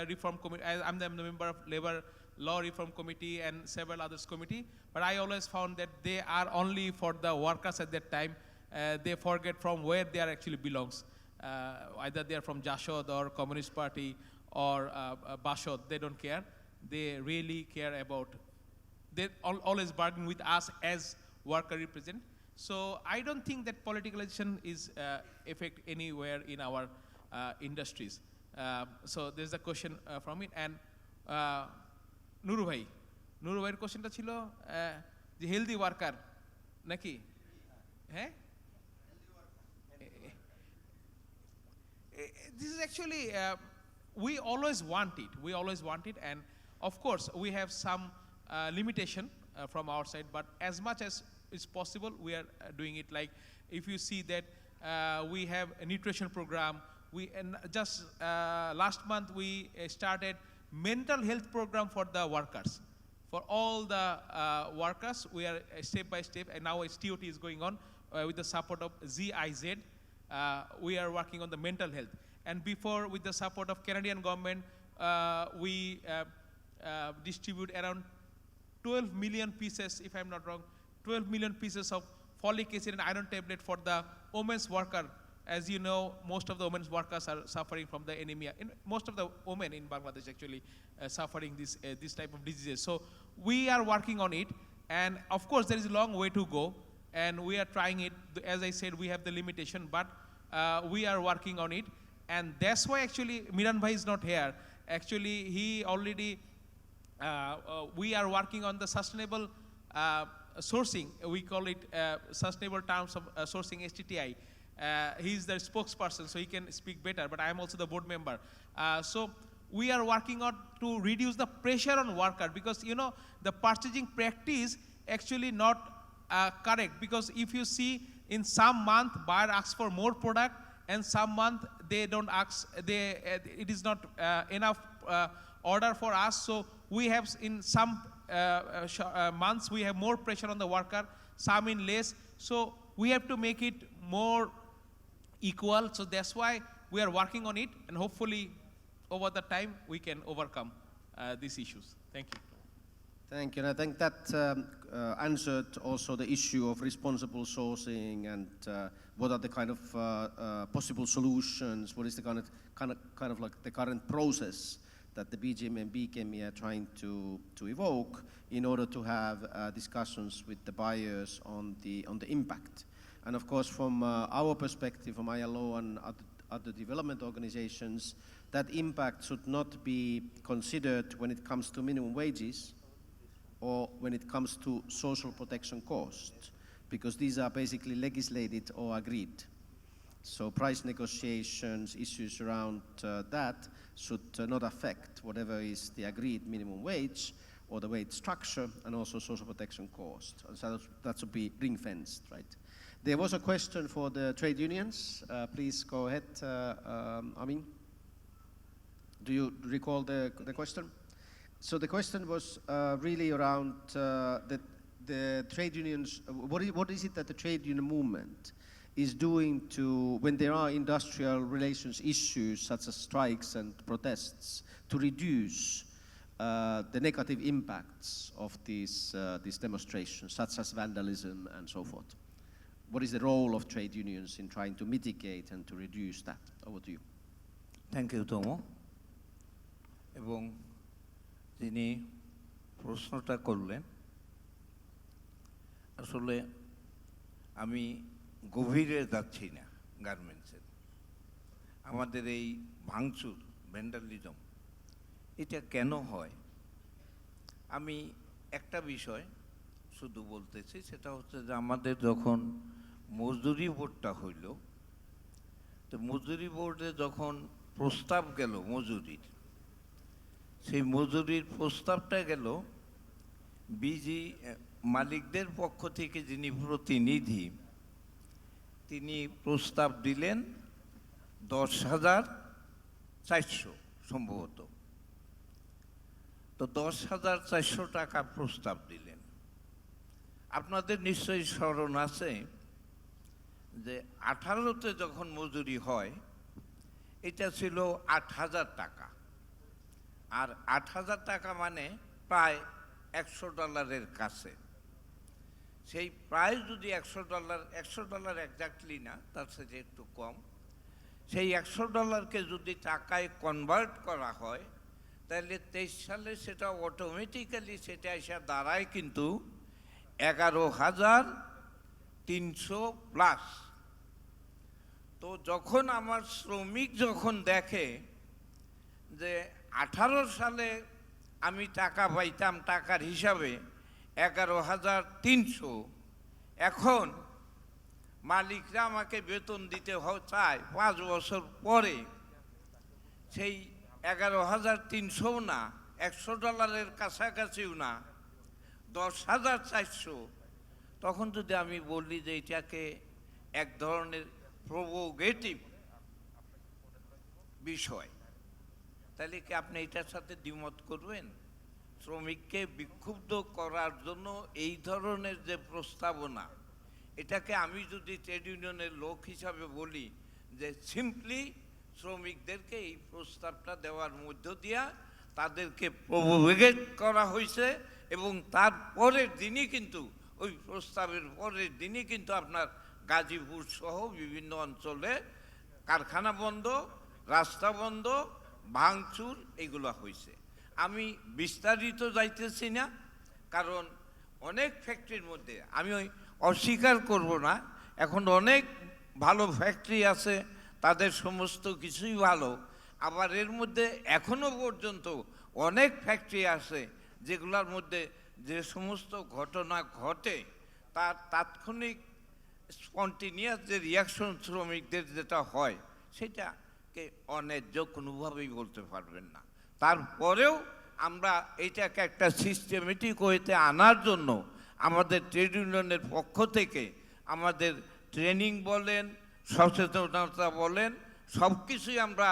reform committee, I'm the member of labor law reform committee and several others committee, but I always found that they are only for the workers at that time. They forget from where they are actually belongs. Either they are from Jashod or Communist Party or Bashod, they don't care. They really care about, they always bargain with us as worker represent. So I don't think that politicalization is effect anywhere in our industries. So there's a question from it. And Nuru Bhai's question ta chilo the healthy worker naki? Hey? This is actually, we always want it, and of course we have some limitation from our side, but as much as is possible we are doing it. Like if you see that we have a nutrition program, just last month we started mental health program for the workers. For all the workers, we are step by step, and now a TOT is going on with the support of ZIZ. We are working on the mental health. And before, with the support of Canadian government, we distribute around 12 million pieces, if I'm not wrong, 12 million pieces of folic acid and iron tablet for the women's worker. As you know, most of the women's workers are suffering from the anemia. Most of the women in Bangladesh actually suffering this type of diseases. So we are working on it, and of course there is a long way to go, and we are trying it. As I said, we have the limitation, but we are working on it, and that's why actually Miran Bhai is not here. Actually, he already, we are working on the sustainable sourcing. We call it sustainable terms of sourcing, STTI. He is the spokesperson, so he can speak better, but I am also the board member. So we are working on to reduce the pressure on worker, because you know the purchasing practice actually not correct, because if you see in some month buyer asks for more product, and some month they don't ask, it is not enough order for us. So we have in some months we have more pressure on the worker, some in less. So we have to make it more equal. So that's why we are working on it, and hopefully over the time we can overcome these issues. Thank you. Thank you. And I think that answered also the issue of responsible sourcing and what are the kind of possible solutions. What is the kind of like the current process that the BGM and BKME are trying to evoke in order to have discussions with the buyers on the impact. And of course, from our perspective, from ILO and other development organizations, that impact should not be considered when it comes to minimum wages or when it comes to social protection costs, because these are basically legislated or agreed. So price negotiations, issues around that should not affect whatever is the agreed minimum wage or the wage structure, and also social protection cost. So that should be ring-fenced, right? There was a question for the trade unions. Please go ahead, Amin. Do you recall the question? So the question was really around the trade unions. What is it that the trade union movement is doing to, when there are industrial relations issues such as strikes and protests, to reduce the negative impacts of these demonstrations, such as vandalism and so forth? What is the role of trade unions in trying to mitigate and to reduce that? Over to you. Thank you, Tomo. এবং তিনি প্রশ্নটা করলেন, আসলে আমি গভীরে যাচ্ছি না গার্মেন্টসের। আমাদের এই ভাঙচুর, ভ্যান্ডালিজম, এটা কেন হয়? আমি একটা বিষয় শুধু বলতেছি, সেটা হচ্ছে যে আমাদের যখন মজদুরি বোর্ডটা হইল, তো মজুরি বোর্ডে যখন প্রস্তাব গেল মজুরির, সেই মজুরির প্রস্তাবটা গেল বিজি মালিকদের পক্ষ থেকে যিনি প্রতিনিধি, তিনি প্রস্তাব দিলেন 10,400 সম্ভবত। তো 10,400 টাকা প্রস্তাব দিলেন। আপনাদের নিশ্চয়ই স্মরণ আছে যে 18তে যখন মজুরি হয় এটা ছিল 8,000 টাকা, আর 8,000 টাকা মানে প্রায় $100 কাছে। সেই প্রায় যদি $100 এক্স্যাক্টলি না, তার সাথে একটু কম, সেই $100কে যদি টাকায় কনভার্ট করা হয়, তাহলে 23 সালে সেটা অটোমেটিক্যালি সেটা এসে দাঁড়ায় কিন্তু 11,300 প্লাস। তো যখন আমার শ্রমিক যখন দেখে যে 18 সালে আমি টাকা পাইতাম টাকার হিসাবে 11,300, এখন মালিকরা আমাকে বেতন দিতে চায় 5 বছর পরে সেই 11,300 না, $100 কাছাকাছিও না, 10,400, তখন যদি আমি বলি যে এটাকে এক ধরনের প্রভোগেটিভ বিষয়, তাহলে কি আপনি এটার সাথে দ্বিমত করবেন? শ্রমিককে বিক্ষুব্ধ করার জন্য এই ধরনের যে প্রস্তাবনা, এটাকে আমি যদি ট্রেড ইউনিয়নের লোক হিসাবে বলি যে সিম্পলি শ্রমিকদেরকে এই প্রস্তাবটা দেওয়ার মধ্য দিয়া তাদেরকে প্রভোগেট করা হয়েছে, এবং তার পরের দিনই কিন্তু ওই প্রস্তাবের পরের দিনই কিন্তু আপনার গাজীপুর সহ বিভিন্ন অঞ্চলে কারখানা বন্ধ, রাস্তা বন্ধ, ভাঙচুর এগুলো হয়েছে। আমি বিস্তারিত যাইতেছি না, কারণ অনেক ফ্যাক্টরির মধ্যে আমি অস্বীকার করব না, এখন অনেক ভালো ফ্যাক্টরি আছে, তাদের সমস্ত কিছুই ভালো, আবার এর মধ্যে এখনো পর্যন্ত অনেক ফ্যাক্টরি আছে যেগুলোর মধ্যে যে সমস্ত ঘটনা ঘটে তার তাৎক্ষণিক স্পন্টিনিয়াস যে রিয়াকশন শ্রমিকদের যেটা হয়, সেটাকে অন্যায্য কোনোভাবেই বলতে পারবেন না। তারপরেও আমরা এইটাকে একটা সিস্টেমেটিক ওয়েতে আনার জন্য আমাদের ট্রেড ইউনিয়নের পক্ষ থেকে আমাদের ট্রেনিং বলেন, সচেতনতা বলেন, সব কিছুই আমরা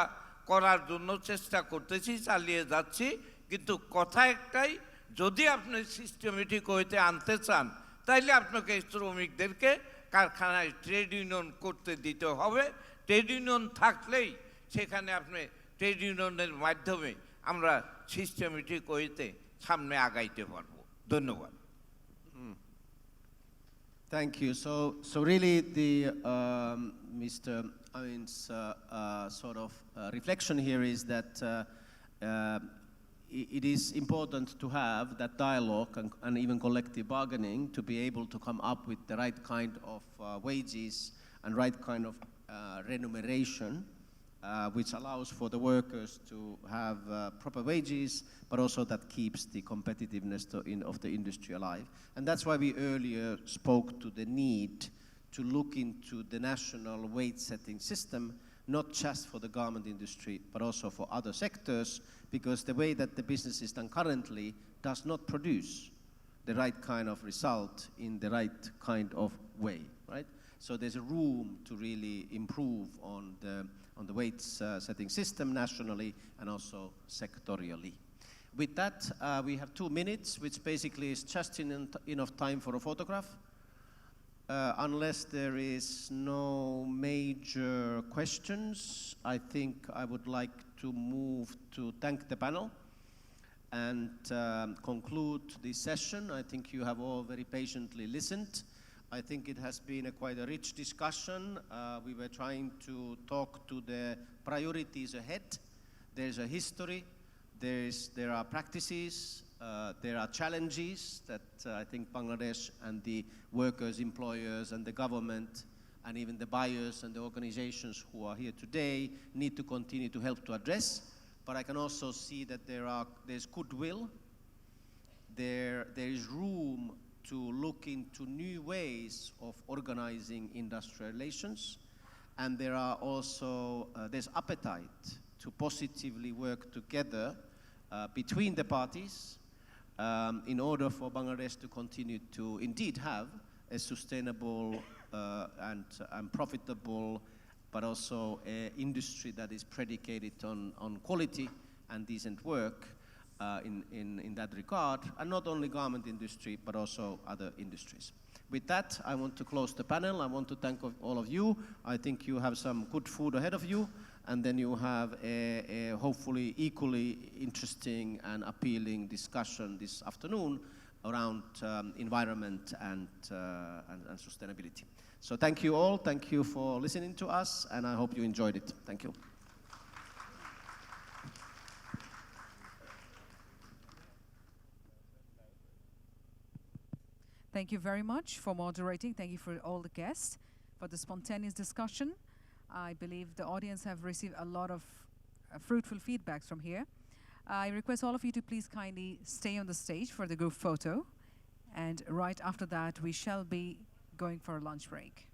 করার জন্য চেষ্টা করতেছি, চালিয়ে যাচ্ছি। কিন্তু কথা একটাই, যদি আপনি সিস্টেমেটিক ওয়েতে আনতে চান, তাইলে আপনাকে শ্রমিকদেরকে কারখানায় ট্রেড ইউনিয়ন করতে দিতে হবে। ট্রেড ইউনিয়ন থাকলেই সেখানে আপনি ট্রেড ইউনিয়নের মাধ্যমে আমরা সিস্টেমেটিক ওয়েতে সামনে আগাইতে পারবো। ধন্যবাদ। Thank you. So really, Mr. Amin's sort of reflection here is that it is important to have that dialogue and even collective bargaining to be able to come up with the right kind of wages and right kind of remuneration, which allows for the workers to have proper wages, but also that keeps the competitiveness of the industry alive. And that's why we earlier spoke to the need to look into the national wage setting system, not just for the garment industry, but also for other sectors, because the way that the business is done currently does not produce the right kind of result in the right kind of way, right? So there's a room to really improve on the wage setting system nationally and also sectorially. With that, we have 2 minutes, which basically is just enough time for a photograph. Unless there is no major questions, I think I would like to move to thank the panel and conclude this session. I think you have all very patiently listened. I think it has been quite a rich discussion. We were trying to talk to the priorities ahead. There's a history, there are practices, there are challenges that I think Bangladesh and the workers, employers, and the government, and even the buyers and the organizations who are here today need to continue to help to address. But I can also see that there's goodwill. There is room to look into new ways of organizing industrial relations, and there are also there's appetite to positively work together between the parties in order for Bangladesh to continue to indeed have a sustainable and profitable, but also an industry that is predicated on quality and decent work in that regard, and not only garment industry, but also other industries. With that, I want to close the panel. I want to thank all of you. I think you have some good food ahead of you, and then you have a hopefully equally interesting and appealing discussion this afternoon around environment and sustainability. So thank you all. Thank you for listening to us, and I hope you enjoyed it. Thank you. Thank you very much for moderating. Thank you for all the guests for the spontaneous discussion. I believe the audience have received a lot of fruitful feedbacks from here. I request all of you to please kindly stay on the stage for the group photo. And right after that, we shall be going for a lunch break.